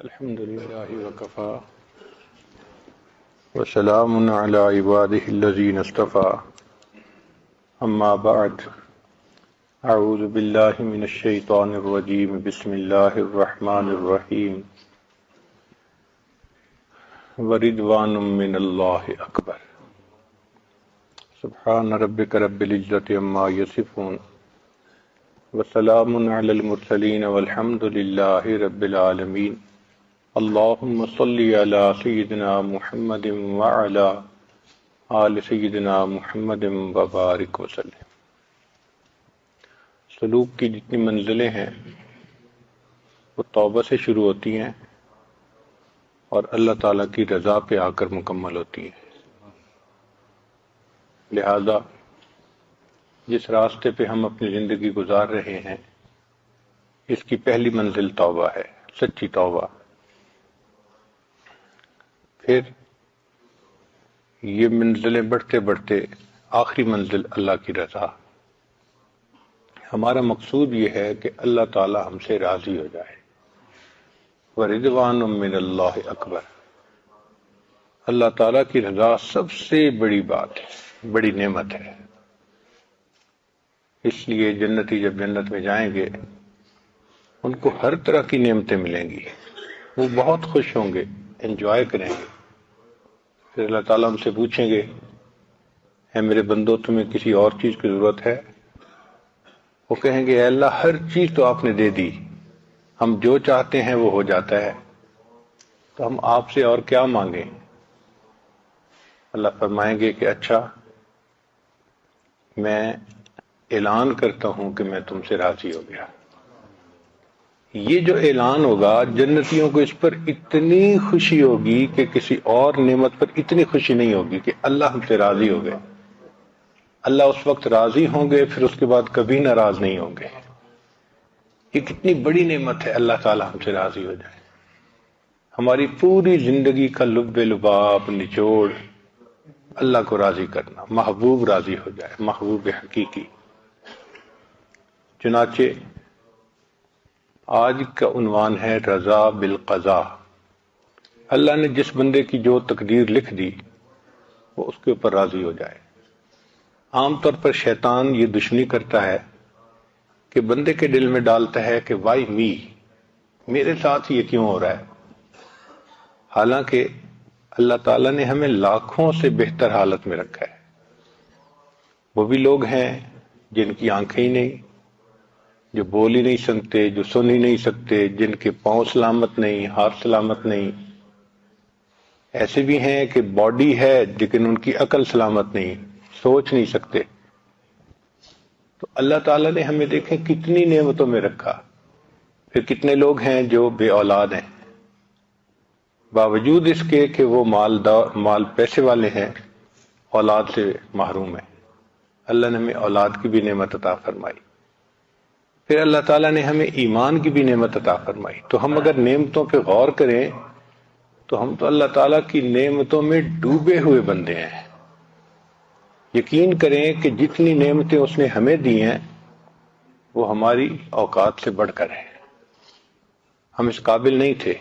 الحمد لله وكفى وسلام على عباده الذين اصطفى أما بعد أعوذ بالله من الشيطان الرجيم بسم الله الرحمن الرحيم ورضوان من الله أكبر سبحان ربك رب العزة عما يصفون وسلام على المرسلين والحمد لله رب العالمين اللهم صل على سيدنا محمد وعلى آل سيدنا محمد وبارك وسلم۔ سلوک کی جتنی منزلیں ہیں وہ توبہ سے شروع ہوتی ہیں اور اللہ تعالیٰ کی رضا پہ آ کر مکمل ہوتی ہیں۔ لہذا جس راستے پہ ہم اپنی زندگی گزار رہے ہیں اس کی پہلی منزل توبہ ہے، سچی توبہ۔ پھر یہ منزلیں بڑھتے بڑھتے آخری منزل اللہ کی رضا۔ ہمارا مقصود یہ ہے کہ اللہ تعالی ہم سے راضی ہو جائے۔ وَرِضْوَانٌ مِّنَ اللَّهِ اکبر۔ اللہ تعالیٰ کی رضا سب سے بڑی بات ہے، بڑی نعمت ہے۔ اس لیے جنتی جب جنت میں جائیں گے ان کو ہر طرح کی نعمتیں ملیں گی، وہ بہت خوش ہوں گے، انجوائے کریں گے۔ پھر اللہ تعالیٰ ہم سے پوچھیں گے اے میرے بندو تمہیں کسی اور چیز کی ضرورت ہے؟ وہ کہیں گے اے اللہ ہر چیز تو آپ نے دے دی، ہم جو چاہتے ہیں وہ ہو جاتا ہے، تو ہم آپ سے اور کیا مانگیں؟ اللہ فرمائیں گے کہ اچھا میں اعلان کرتا ہوں کہ میں تم سے راضی ہو گیا۔ یہ جو اعلان ہوگا جنتیوں کو اس پر اتنی خوشی ہوگی کہ کسی اور نعمت پر اتنی خوشی نہیں ہوگی کہ اللہ ہم سے راضی ہو گئے۔ اللہ اس وقت راضی ہوں گے، پھر اس کے بعد کبھی ناراض نہیں ہوں گے۔ یہ کتنی بڑی نعمت ہے اللہ تعالی ہم سے راضی ہو جائے۔ ہماری پوری زندگی کا لب لباب نچوڑ اللہ کو راضی کرنا، محبوب راضی ہو جائے، محبوب حقیقی۔ چنانچہ آج کا عنوان ہے رضا بالقضاء۔ اللہ نے جس بندے کی جو تقدیر لکھ دی وہ اس کے اوپر راضی ہو جائے۔ عام طور پر شیطان یہ دشمنی کرتا ہے کہ بندے کے دل میں ڈالتا ہے کہ وائی می، میرے ساتھ یہ کیوں ہو رہا ہے؟ حالانکہ اللہ تعالیٰ نے ہمیں لاکھوں سے بہتر حالت میں رکھا ہے۔ وہ بھی لوگ ہیں جن کی آنکھیں ہی نہیں، جو بول ہی نہیں سکتے، جو سن ہی نہیں سکتے، جن کے پاؤں سلامت نہیں، ہاتھ سلامت نہیں۔ ایسے بھی ہیں کہ باڈی ہے لیکن ان کی عقل سلامت نہیں، سوچ نہیں سکتے۔ تو اللہ تعالیٰ نے ہمیں دیکھیں کتنی نعمتوں میں رکھا۔ پھر کتنے لوگ ہیں جو بے اولاد ہیں، باوجود اس کے کہ وہ مال پیسے والے ہیں، اولاد سے محروم ہیں۔ اللہ نے ہمیں اولاد کی بھی نعمت عطا فرمائی۔ پھر اللہ تعالیٰ نے ہمیں ایمان کی بھی نعمت عطا فرمائی۔ تو ہم اگر نعمتوں پہ غور کریں تو ہم تو اللہ تعالیٰ کی نعمتوں میں ڈوبے ہوئے بندے ہیں۔ یقین کریں کہ جتنی نعمتیں اس نے ہمیں دی ہیں وہ ہماری اوقات سے بڑھ کر ہیں۔ ہم اس قابل نہیں تھے،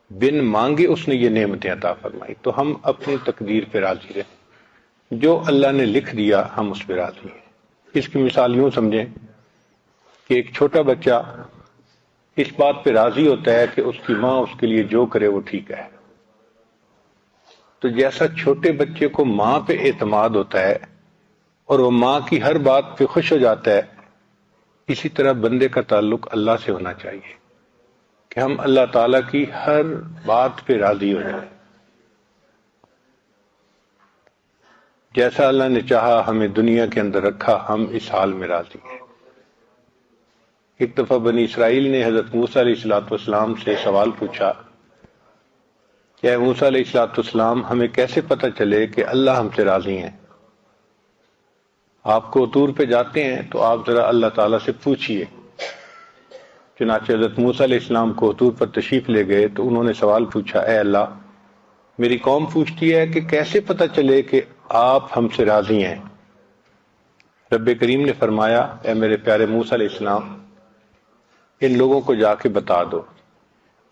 بن مانگے اس نے یہ نعمتیں عطا فرمائی۔ تو ہم اپنی تقدیر پہ راضی رہیں، جو اللہ نے لکھ دیا ہم اس پہ راضی ہیں۔ اس کی مثال یوں سمجھیں کہ ایک چھوٹا بچہ اس بات پہ راضی ہوتا ہے کہ اس کی ماں اس کے لیے جو کرے وہ ٹھیک ہے۔ تو جیسا چھوٹے بچے کو ماں پہ اعتماد ہوتا ہے اور وہ ماں کی ہر بات پہ خوش ہو جاتا ہے، اسی طرح بندے کا تعلق اللہ سے ہونا چاہیے کہ ہم اللہ تعالیٰ کی ہر بات پہ راضی ہو جائیں۔ جیسا اللہ نے چاہا ہمیں دنیا کے اندر رکھا، ہم اس حال میں راضی ہیں۔ ایک دفعہ بنی اسرائیل نے حضرت موسیٰ علیہ السلام سے سوال پوچھا کہ اے موسیٰ علیہ السلام ہمیں کیسے پتہ چلے کہ اللہ ہم سے راضی ہیں؟ آپ کو طور پہ جاتے ہیں تو آپ ذرا اللہ تعالیٰ سے پوچھئے۔ چنانچہ حضرت موسیٰ علیہ السلام کو طور پر تشریف لے گئے تو انہوں نے سوال پوچھا اے اللہ میری قوم پوچھتی ہے کہ کیسے پتہ چلے کہ آپ ہم سے راضی ہیں؟ رب کریم نے فرمایا اے میرے پیارے موسیٰ علیہ السلام ان لوگوں کو جا کے بتا دو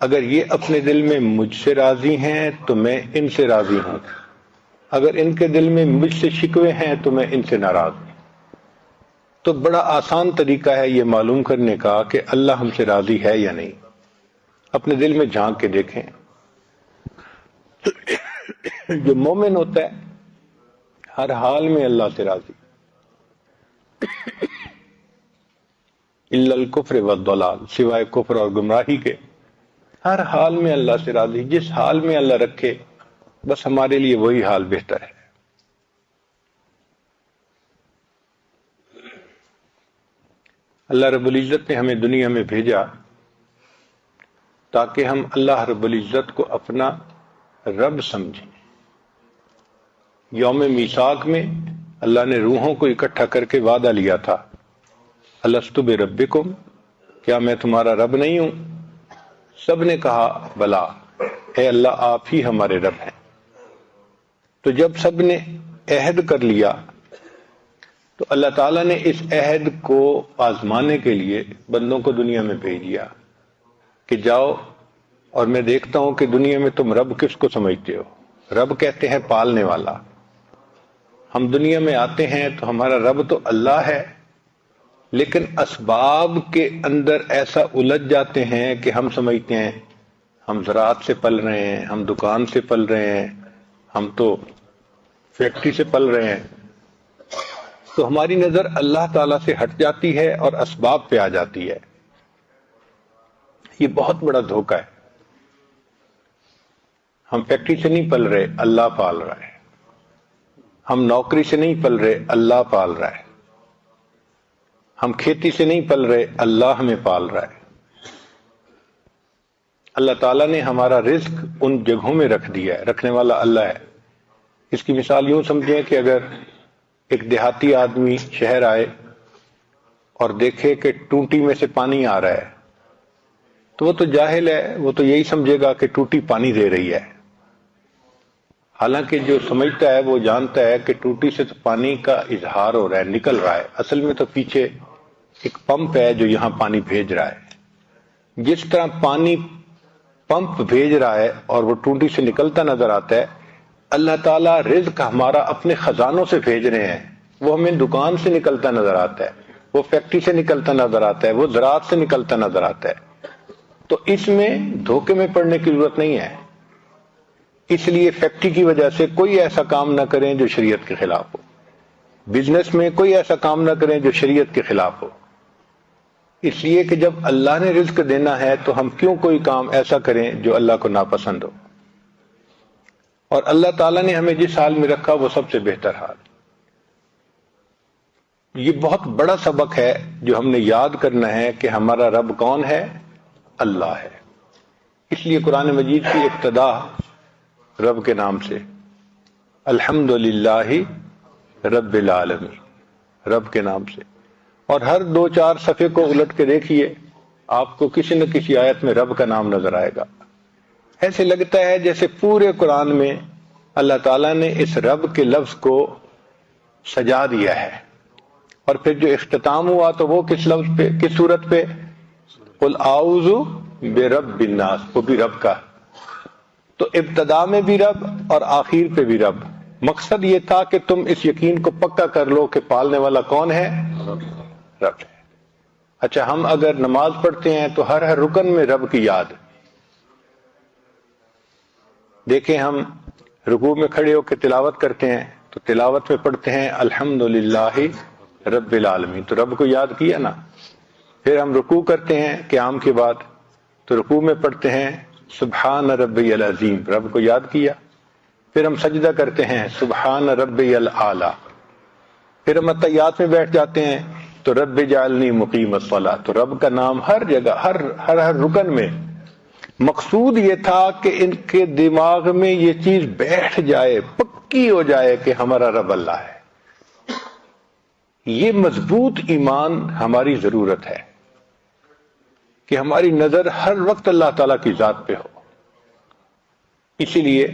اگر یہ اپنے دل میں مجھ سے راضی ہیں تو میں ان سے راضی ہوں، اگر ان کے دل میں مجھ سے شکوے ہیں تو میں ان سے ناراض ہوں۔ تو بڑا آسان طریقہ ہے یہ معلوم کرنے کا کہ اللہ ہم سے راضی ہے یا نہیں۔ اپنے دل میں جھانک کے دیکھیں۔ جو مومن ہوتا ہے ہر حال میں اللہ سے راضی، الا الکفر والضلال، سوائے کفر اور گمراہی کے ہر حال میں اللہ سے راضی۔ جس حال میں اللہ رکھے بس ہمارے لیے وہی حال بہتر ہے۔ اللہ رب العزت نے ہمیں دنیا میں بھیجا تاکہ ہم اللہ رب العزت کو اپنا رب سمجھیں۔ یوم میثاق میں اللہ نے روحوں کو اکٹھا کر کے وعدہ لیا تھا، الست بربکم، کیا میں تمہارا رب نہیں ہوں؟ سب نے کہا بلا، اے اللہ آپ ہی ہمارے رب ہیں۔ تو جب سب نے عہد کر لیا تو اللہ تعالیٰ نے اس عہد کو آزمانے کے لیے بندوں کو دنیا میں بھیج دیا کہ جاؤ اور میں دیکھتا ہوں کہ دنیا میں تم رب کس کو سمجھتے ہو۔ رب کہتے ہیں پالنے والا۔ ہم دنیا میں آتے ہیں تو ہمارا رب تو اللہ ہے، لیکن اسباب کے اندر ایسا الجھ جاتے ہیں کہ ہم سمجھتے ہیں ہم زراعت سے پل رہے ہیں، ہم دکان سے پل رہے ہیں، ہم تو فیکٹری سے پل رہے ہیں۔ تو ہماری نظر اللہ تعالیٰ سے ہٹ جاتی ہے اور اسباب پہ آ جاتی ہے۔ یہ بہت بڑا دھوکہ ہے۔ ہم فیکٹری سے نہیں پل رہے، اللہ پال رہا ہے۔ ہم نوکری سے نہیں پل رہے، اللہ پال رہا ہے۔ ہم کھیتی سے نہیں پل رہے، اللہ ہمیں پال رہا ہے۔ اللہ تعالیٰ نے ہمارا رزق ان جگہوں میں رکھ دیا ہے، رکھنے والا اللہ ہے۔ اس کی مثال یوں سمجھیں کہ اگر ایک دیہاتی آدمی شہر آئے اور دیکھے کہ ٹوٹی میں سے پانی آ رہا ہے تو وہ تو جاہل ہے، وہ تو یہی سمجھے گا کہ ٹوٹی پانی دے رہی ہے۔ حالانکہ جو سمجھتا ہے وہ جانتا ہے کہ ٹوٹی سے تو پانی کا اظہار ہو رہا ہے، نکل رہا ہے، اصل میں تو پیچھے ایک پمپ ہے جو یہاں پانی بھیج رہا ہے۔ جس طرح پانی پمپ بھیج رہا ہے اور وہ ٹوٹی سے نکلتا نظر آتا ہے، اللہ تعالیٰ رزق ہمارا اپنے خزانوں سے بھیج رہے ہیں، وہ ہمیں دکان سے نکلتا نظر آتا ہے، وہ فیکٹری سے نکلتا نظر آتا ہے، وہ زراعت سے نکلتا نظر آتا ہے۔ تو اس میں دھوکے میں پڑنے کی ضرورت نہیں ہے۔ اس لیے فیکٹری کی وجہ سے کوئی ایسا کام نہ کریں جو شریعت کے خلاف ہو، بزنس میں کوئی ایسا کام نہ کریں جو شریعت کے خلاف ہو، اس لیے کہ جب اللہ نے رزق دینا ہے تو ہم کیوں کوئی کام ایسا کریں جو اللہ کو ناپسند ہو۔ اور اللہ تعالیٰ نے ہمیں جس حال میں رکھا وہ سب سے بہتر حال۔ یہ بہت بڑا سبق ہے جو ہم نے یاد کرنا ہے کہ ہمارا رب کون ہے؟ اللہ ہے۔ اس لیے قرآن مجید کی ابتدا رب کے نام سے، الحمدللہ رب العالمین، رب کے نام سے۔ اور ہر 2-4 صفحے کو الٹ کے دیکھیے، آپ کو کسی نہ کسی آیت میں رب کا نام نظر آئے گا۔ ایسے لگتا ہے جیسے پورے قرآن میں اللہ تعالیٰ نے اس رب کے لفظ کو سجا دیا ہے۔ اور پھر جو اختتام ہوا تو وہ کس لفظ پہ، کس صورت پہ؟ قل اعوذ برب الناس، وہ بھی رب کا۔ تو ابتدا میں بھی رب اور آخر پہ بھی رب۔ مقصد یہ تھا کہ تم اس یقین کو پکا کر لو کہ پالنے والا کون ہے؟ رب ہے۔ اچھا، ہم اگر نماز پڑھتے ہیں تو ہر رکن میں رب کی یاد۔ دیکھیں ہم رکوع میں کھڑے ہو کے تلاوت کرتے ہیں تو تلاوت میں پڑھتے ہیں الحمدللہ رب العالمین، تو رب کو یاد کیا نا۔ پھر ہم رکوع کرتے ہیں قیام کے بعد تو رکوع میں پڑھتے ہیں سبحان ربی العظیم، رب کو یاد کیا۔ پھر ہم سجدہ کرتے ہیں سبحان ربی الاعلی۔ پھر ہم اتحیات میں بیٹھ جاتے ہیں تو رب جعلنی مقیم الصلاۃ، تو رب کا نام ہر جگہ، ہر رکن میں۔ مقصود یہ تھا کہ ان کے دماغ میں یہ چیز بیٹھ جائے، پکی ہو جائے کہ ہمارا رب اللہ ہے۔ یہ مضبوط ایمان ہماری ضرورت ہے کہ ہماری نظر ہر وقت اللہ تعالیٰ کی ذات پہ ہو۔ اسی لیے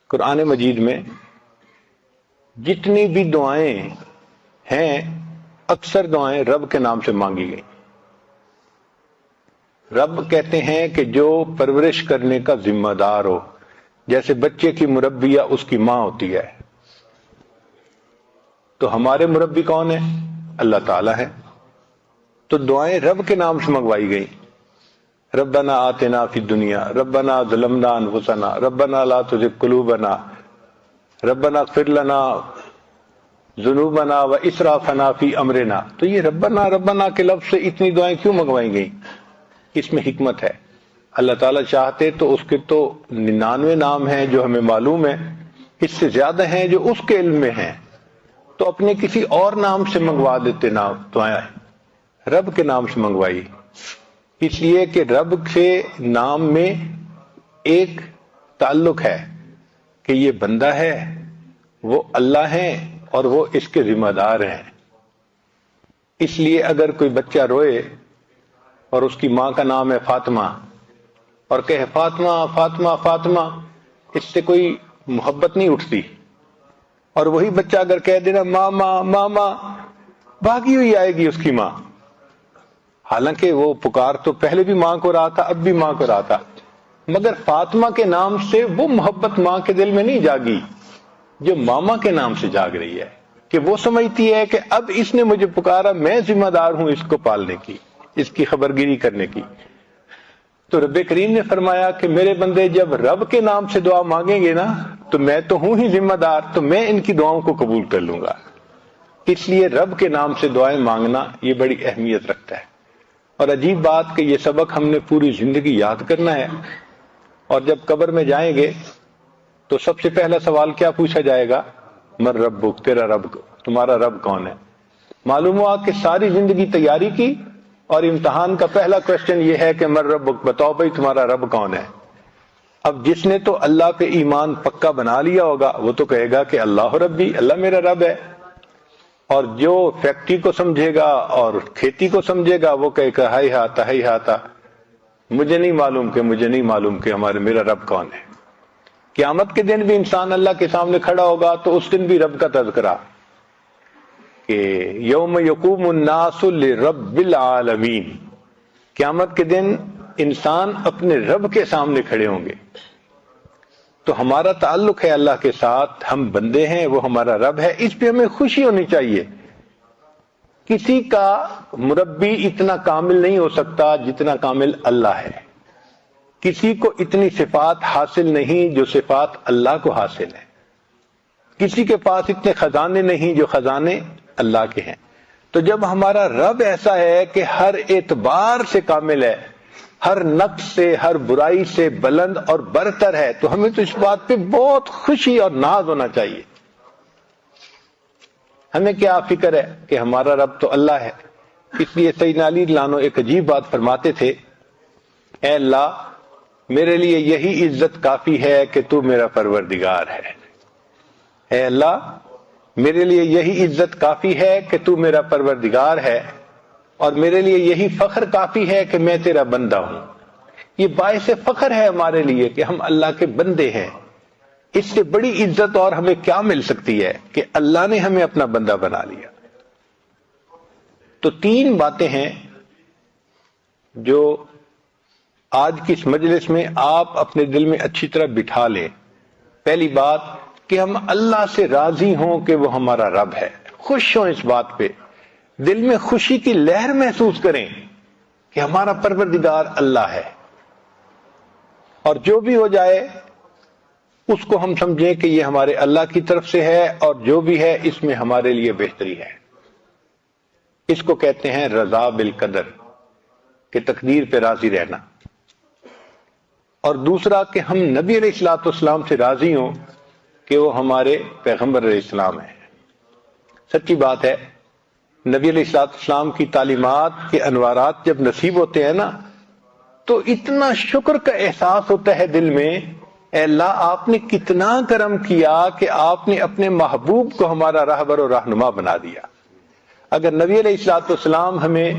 قرآن مجید میں جتنی بھی دعائیں ہیں، اکثر دعائیں رب کے نام سے مانگی گئی۔ رب کہتے ہیں کہ جو پرورش کرنے کا ذمہ دار ہو، جیسے بچے کی مربیہ اس کی ماں ہوتی ہے، تو ہمارے مربی کون ہے؟ اللہ تعالیٰ ہے۔ تو دعائیں رب کے نام سے منگوائی گئی، ربنا آتنا فی الدنیا، ربنا ظلمنا انفسنا، ربنا لا تزغ قلوبنا، ربنا اغفر لنا ذنوبنا و اسرافنا فی امرنا۔ تو یہ ربنا ربنا کے لفظ سے اتنی دعائیں کیوں منگوائی گئیں؟ اس میں حکمت ہے۔ اللہ تعالیٰ چاہتے تو اس کے تو 99 نام ہیں جو ہمیں معلوم ہے، اس سے زیادہ ہیں جو اس کے علم میں ہیں، تو اپنے کسی اور نام سے منگوا دیتے نام دعائیں، رب کے نام سے منگوائی، اس لیے کہ رب کے نام میں ایک تعلق ہے کہ یہ بندہ ہے، وہ اللہ ہے اور وہ اس کے ذمہ دار ہیں۔ اس لیے اگر کوئی بچہ روئے اور اس کی ماں کا نام ہے فاطمہ اور کہے فاطمہ فاطمہ فاطمہ، اس سے کوئی محبت نہیں اٹھتی، اور وہی بچہ اگر کہہ دینا ماما ماما، بھاگی ہوئی آئے گی اس کی ماں، حالانکہ وہ پکار تو پہلے بھی ماں کو رہا تھا، اب بھی ماں کو رہا تھا، مگر فاطمہ کے نام سے وہ محبت ماں کے دل میں نہیں جاگی جو ماما کے نام سے جاگ رہی ہے، کہ وہ سمجھتی ہے کہ اب اس نے مجھے پکارا، میں ذمہ دار ہوں اس کو پالنے کی، اس کی خبرگیری کرنے کی۔ تو رب کریم نے فرمایا کہ میرے بندے جب رب کے نام سے دعا مانگیں گے نا تو میں تو ہوں ہی ذمہ دار، تو میں ان کی دعاؤں کو قبول کر لوں گا۔ اس لیے رب کے نام سے دعائیں مانگنا یہ بڑی اہمیت رکھتا ہے۔ اور عجیب بات کہ یہ سبق ہم نے پوری زندگی یاد کرنا ہے، اور جب قبر میں جائیں گے تو سب سے پہلا سوال کیا پوچھا جائے گا؟ من ربک، تیرا رب، تمہارا رب کون ہے؟ معلوم ہوا کہ ساری زندگی تیاری کی اور امتحان کا پہلا کوشچن یہ ہے کہ من ربک، بتاؤ بھائی تمہارا رب کون ہے۔ اب جس نے تو اللہ پہ ایمان پکا بنا لیا ہوگا وہ تو کہے گا کہ اللہ ربی، اللہ میرا رب ہے، اور جو فیکٹری کو سمجھے گا اور کھیتی کو سمجھے گا وہ کہے گا ہائی ہاتا، مجھے نہیں معلوم کہ میرا رب کون ہے۔ قیامت کے دن بھی انسان اللہ کے سامنے کھڑا ہوگا تو اس دن بھی رب کا تذکرہ، کہ یوم یقوم الناس لرب العالمین، قیامت کے دن انسان اپنے رب کے سامنے کھڑے ہوں گے۔ تو ہمارا تعلق ہے اللہ کے ساتھ، ہم بندے ہیں، وہ ہمارا رب ہے، اس پہ ہمیں خوشی ہونی چاہیے۔ کسی کا مربی اتنا کامل نہیں ہو سکتا جتنا کامل اللہ ہے، کسی کو اتنی صفات حاصل نہیں جو صفات اللہ کو حاصل ہے، کسی کے پاس اتنے خزانے نہیں جو خزانے اللہ کے ہیں۔ تو جب ہمارا رب ایسا ہے کہ ہر اعتبار سے کامل ہے، ہر نقص سے، ہر برائی سے بلند اور برتر ہے، تو ہمیں تو اس بات پہ بہت خوشی اور ناز ہونا چاہیے۔ ہمیں کیا فکر ہے کہ ہمارا رب تو اللہ ہے۔ اس لیے سیدنا علی رضی اللہ عنہ ایک عجیب بات فرماتے تھے، اے اللہ میرے لیے یہی عزت کافی ہے کہ تو میرا پروردگار ہے، اے اللہ میرے لیے یہی عزت کافی ہے کہ تو میرا پروردگار ہے، اور میرے لیے یہی فخر کافی ہے کہ میں تیرا بندہ ہوں۔ یہ باعث فخر ہے ہمارے لیے کہ ہم اللہ کے بندے ہیں۔ اس سے بڑی عزت اور ہمیں کیا مل سکتی ہے کہ اللہ نے ہمیں اپنا بندہ بنا لیا۔ تو 3 باتیں ہیں جو آج کی اس مجلس میں آپ اپنے دل میں اچھی طرح بٹھا لیں۔ پہلی بات کہ ہم اللہ سے راضی ہوں کہ وہ ہمارا رب ہے، خوش ہوں اس بات پہ، دل میں خوشی کی لہر محسوس کریں کہ ہمارا پروردگار اللہ ہے، اور جو بھی ہو جائے اس کو ہم سمجھیں کہ یہ ہمارے اللہ کی طرف سے ہے، اور جو بھی ہے اس میں ہمارے لیے بہتری ہے۔ اس کو کہتے ہیں رضا بالقدر، کہ تقدیر پہ راضی رہنا۔ اور دوسرا کہ ہم نبی علیہ الصلوۃ والسلام سے راضی ہوں کہ وہ ہمارے پیغمبر علیہ السلام ہیں۔ سچی بات ہے، نبی علیہ الصلوۃ والسلام کی تعلیمات کے انوارات جب نصیب ہوتے ہیں نا تو اتنا شکر کا احساس ہوتا ہے دل میں، اے اللہ آپ نے کتنا کرم کیا کہ آپ نے اپنے محبوب کو ہمارا راہبر و رہنما بنا دیا۔ اگر نبی علیہ الصلوۃ والسلام ہمیں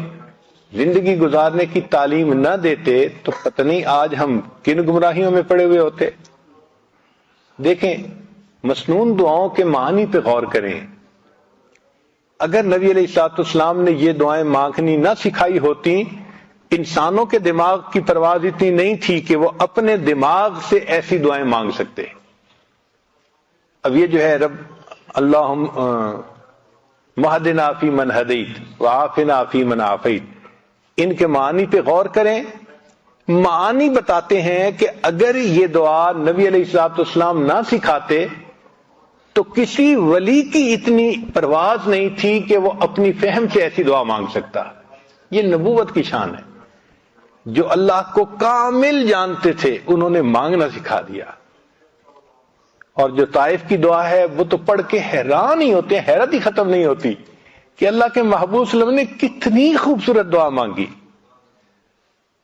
زندگی گزارنے کی تعلیم نہ دیتے تو پتہ نہیں آج ہم کن گمراہیوں میں پڑے ہوئے ہوتے۔ دیکھیں مسنون دعاؤں کے معنی پہ غور کریں۔ اگر نبی علیہ الصلوۃ والسلام نے یہ دعائیں مانگنی نہ سکھائی ہوتی، انسانوں کے دماغ کی پرواز اتنی نہیں تھی کہ وہ اپنے دماغ سے ایسی دعائیں مانگ سکتے. اب یہ جو ہے رب اللہم مہدنا فی من ہدیت وعافنا فی من عافیت، ان کے معنی پہ غور کریں. معانی بتاتے ہیں کہ اگر یہ دعا نبی علیہ الصلوۃ والسلام نہ سکھاتے تو کسی ولی کی اتنی پرواز نہیں تھی کہ وہ اپنی فہم سے ایسی دعا مانگ سکتا. یہ نبوت کی شان ہے. جو اللہ کو کامل جانتے تھے انہوں نے مانگنا سکھا دیا. اور جو طائف کی دعا ہے وہ تو پڑھ کے حیران ہی ہوتے ہیں، حیرت ہی ختم نہیں ہوتی کہ اللہ کے محبوب صلی اللہ علیہ وسلم نے کتنی خوبصورت دعا مانگی.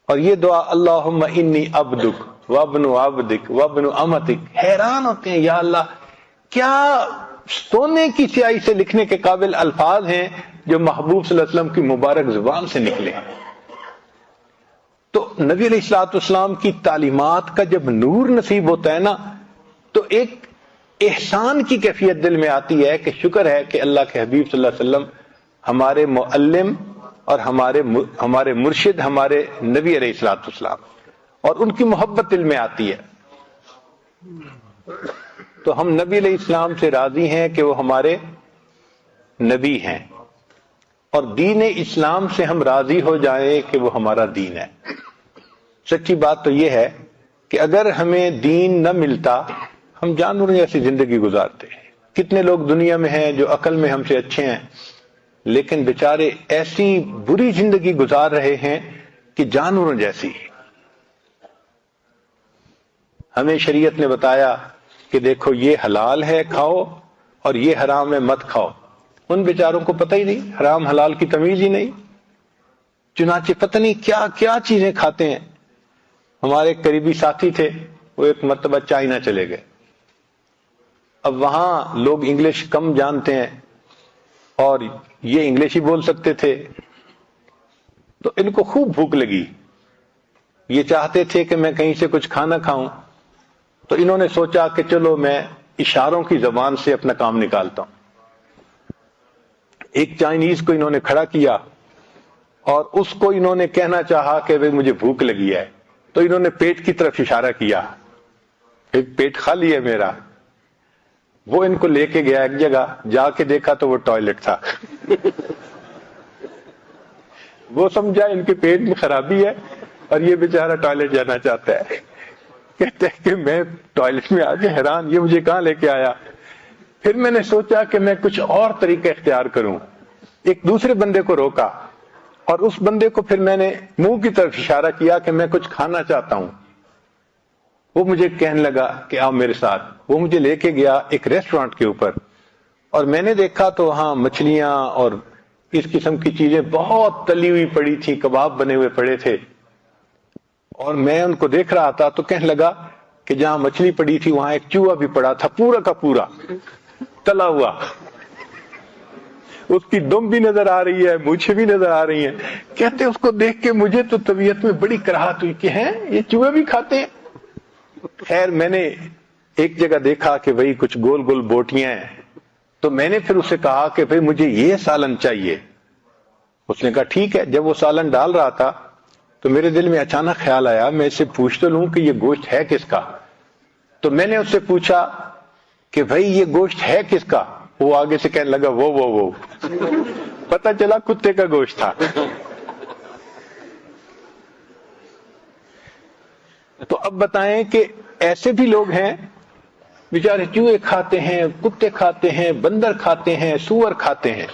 اور یہ دعا اللہم انی عبدک وابن عبدک وابن امتک، حیران ہوتے ہیں یا اللہ کیا سونے کی سیاہی سے لکھنے کے قابل الفاظ ہیں جو محبوب صلی اللہ علیہ وسلم کی مبارک زبان سے نکلے. تو نبی علیہ الصلوۃ والسلام کی تعلیمات کا جب نور نصیب ہوتا ہے نا تو ایک احسان کی کیفیت دل میں آتی ہے کہ شکر ہے کہ اللہ کے حبیب صلی اللہ علیہ وسلم ہمارے معلم اور ہمارے مرشد، ہمارے نبی علیہ الصلوۃ والسلام، اور ان کی محبت دل میں آتی ہے. تو ہم نبی علیہ السلام سے راضی ہیں کہ وہ ہمارے نبی ہیں، اور دین اسلام سے ہم راضی ہو جائیں کہ وہ ہمارا دین ہے. سچی بات تو یہ ہے کہ اگر ہمیں دین نہ ملتا ہم جانوروں جیسی زندگی گزارتے ہیں. کتنے لوگ دنیا میں ہیں جو عقل میں ہم سے اچھے ہیں لیکن بیچارے ایسی بری زندگی گزار رہے ہیں کہ جانوروں جیسی. ہمیں شریعت نے بتایا کہ دیکھو یہ حلال ہے کھاؤ اور یہ حرام ہے مت کھاؤ. ان بیچاروں کو پتہ ہی نہیں، حرام حلال کی تمیز ہی نہیں، چنانچہ پتہ نہیں کیا کیا چیزیں کھاتے ہیں. ہمارے ایک قریبی ساتھی تھے، وہ ایک مرتبہ چائنا چلے گئے. اب وہاں لوگ انگلش کم جانتے ہیں اور یہ انگلش ہی بول سکتے تھے، تو ان کو خوب بھوک لگی. یہ چاہتے تھے کہ میں کہیں سے کچھ کھانا کھاؤں، تو انہوں نے سوچا کہ چلو میں اشاروں کی زبان سے اپنا کام نکالتا ہوں. ایک چائنیز کو انہوں نے کھڑا کیا اور اس کو انہوں نے کہنا چاہا کہ بھئی مجھے بھوک لگی ہے، تو انہوں نے پیٹ کی طرف اشارہ کیا، پیٹ خالی ہے میرا. وہ ان کو لے کے گیا ایک جگہ، جا کے دیکھا تو وہ ٹوائلٹ تھا. وہ سمجھا ان کے پیٹ میں خرابی ہے اور یہ بیچارہ ٹوائلٹ جانا چاہتا ہے. کہتے ہیں کہ میں ٹوائلٹ میں آگے حیران، یہ مجھے کہاں لے کے آیا. پھر میں نے سوچا کہ میں کچھ اور طریقہ اختیار کروں. ایک دوسرے بندے کو روکا اور اس بندے کو پھر میں نے منہ کی طرف اشارہ کیا کہ میں کچھ کھانا چاہتا ہوں. وہ مجھے کہنے لگا کہ آؤ میرے ساتھ. وہ مجھے لے کے گیا ایک ریسٹورانٹ کے اوپر، اور میں نے دیکھا تو وہاں مچھلیاں اور اس قسم کی چیزیں بہت تلی ہوئی پڑی تھی، کباب بنے ہوئے پڑے تھے. اور میں ان کو دیکھ رہا تھا تو کہنے لگا کہ جہاں مچھلی پڑی تھی وہاں ایک چوہا بھی پڑا تھا، پورا کا پورا تلا ہوا. اس کی دم بھی نظر آ رہی ہے، مونچھیں بھی نظر آ رہی ہیں. کہتے اس کو دیکھ کے مجھے تو طبیعت میں بڑی کراہت ہوئی کہ ہیں یہ چوہے بھی کھاتے ہیں. خیر میں نے ایک جگہ دیکھا کہ بھئی کچھ گول گول بوٹیاں ہیں، تو میں نے پھر اسے کہا کہ بھئی مجھے یہ سالن چاہیے. اس نے کہا ٹھیک ہے. جب وہ سالن ڈال رہا تھا تو میرے دل میں اچانک خیال آیا میں اسے پوچھ تو لوں کہ یہ گوشت ہے کس کا. تو میں نے اس سے پوچھا کہ بھئی یہ گوشت ہے کس کا. وہ آگے سے کہنے لگا وہ پتہ چلا کتے کا گوشت تھا. تو اب بتائیں کہ ایسے بھی لوگ ہیں بیچارے چوہے کھاتے ہیں، کتے کھاتے ہیں، بندر کھاتے ہیں، سور کھاتے ہیں.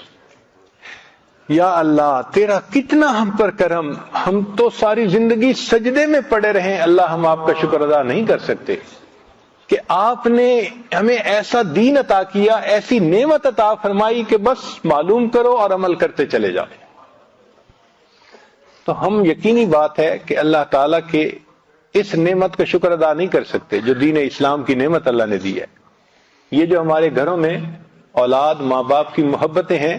یا اللہ تیرا کتنا ہم پر کرم، ہم تو ساری زندگی سجدے میں پڑے رہے. اللہ ہم آپ کا شکر ادا نہیں کر سکتے کہ آپ نے ہمیں ایسا دین عطا کیا، ایسی نعمت عطا فرمائی کہ بس معلوم کرو اور عمل کرتے چلے جاؤ. تو ہم یقینی بات ہے کہ اللہ تعالیٰ کے اس نعمت کا شکر ادا نہیں کر سکتے جو دین اسلام کی نعمت اللہ نے دی ہے. یہ جو ہمارے گھروں میں اولاد ماں باپ کی محبتیں ہیں،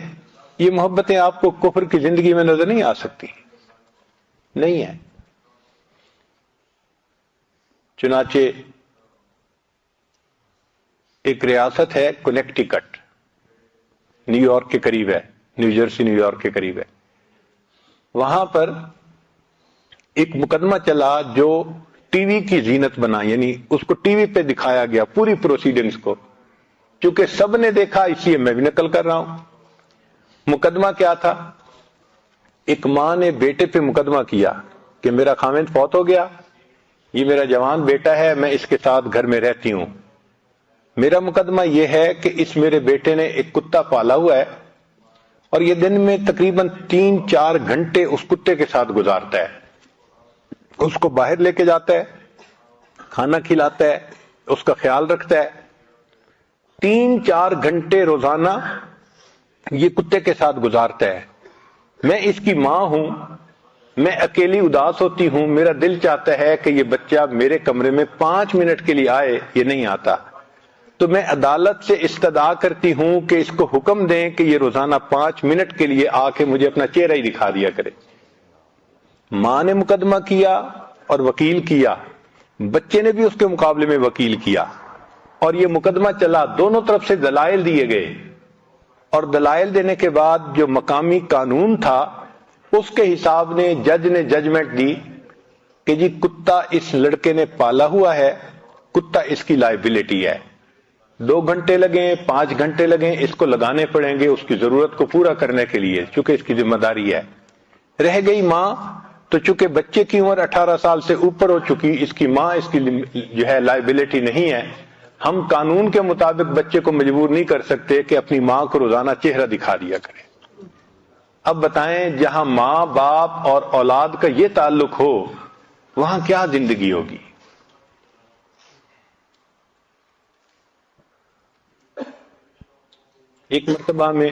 یہ محبتیں آپ کو کفر کی زندگی میں نظر نہیں آ سکتی، نہیں ہے. چنانچہ ایک ریاست ہے کنیکٹیکٹ، نیو یارک کے قریب ہے، نیو جرسی نیو یارک کے قریب ہے. وہاں پر ایک مقدمہ چلا جو ٹی وی کی زینت بنا، یعنی اس کو ٹی وی پہ دکھایا گیا پوری پروسیڈنگز کو، چونکہ سب نے دیکھا اس لیے میں بھی نقل کر رہا ہوں۔ مقدمہ کیا تھا؟ ایک ماں نے بیٹے پہ مقدمہ کیا کہ میرا خاوند فوت ہو گیا، یہ میرا جوان بیٹا ہے، میں اس کے ساتھ گھر میں رہتی ہوں، میرا مقدمہ یہ ہے کہ اس میرے بیٹے نے ایک کتا پالا ہوا ہے اور یہ دن میں تقریباً 3-4 گھنٹے اس کتے کے ساتھ گزارتا ہے، اس کو باہر لے کے جاتا ہے، کھانا کھلاتا ہے، اس کا خیال رکھتا ہے، 3-4 گھنٹے روزانہ یہ کتے کے ساتھ گزارتا ہے۔ میں اس کی ماں ہوں، میں اکیلی اداس ہوتی ہوں، میرا دل چاہتا ہے کہ یہ بچہ میرے کمرے میں 5 منٹ کے لیے آئے، یہ نہیں آتا، تو میں عدالت سے استدعا کرتی ہوں کہ اس کو حکم دیں کہ یہ روزانہ 5 منٹ کے لیے آ کے مجھے اپنا چہرہ ہی دکھا دیا کرے۔ ماں نے مقدمہ کیا اور وکیل کیا، بچے نے بھی اس کے مقابلے میں وکیل کیا، اور یہ مقدمہ چلا، دونوں طرف سے دلائل دیے گئے، اور دلائل دینے کے بعد جو مقامی قانون تھا اس کے حساب نے جج نے ججمنٹ دی کہ جی کتا اس لڑکے نے پالا ہوا ہے، کتا اس کی لائبلٹی ہے، 2 گھنٹے لگیں 5 گھنٹے لگیں اس کو لگانے پڑیں گے اس کی ضرورت کو پورا کرنے کے لیے، چونکہ اس کی ذمہ داری ہے۔ رہ گئی ماں، تو چونکہ بچے کی عمر 18 سال سے اوپر ہو چکی، اس کی ماں اس کی جو ہے لائبلٹی نہیں ہے، ہم قانون کے مطابق بچے کو مجبور نہیں کر سکتے کہ اپنی ماں کو روزانہ چہرہ دکھا دیا کرے۔ اب بتائیں جہاں ماں باپ اور اولاد کا یہ تعلق ہو وہاں کیا زندگی ہوگی؟ ایک مرتبہ میں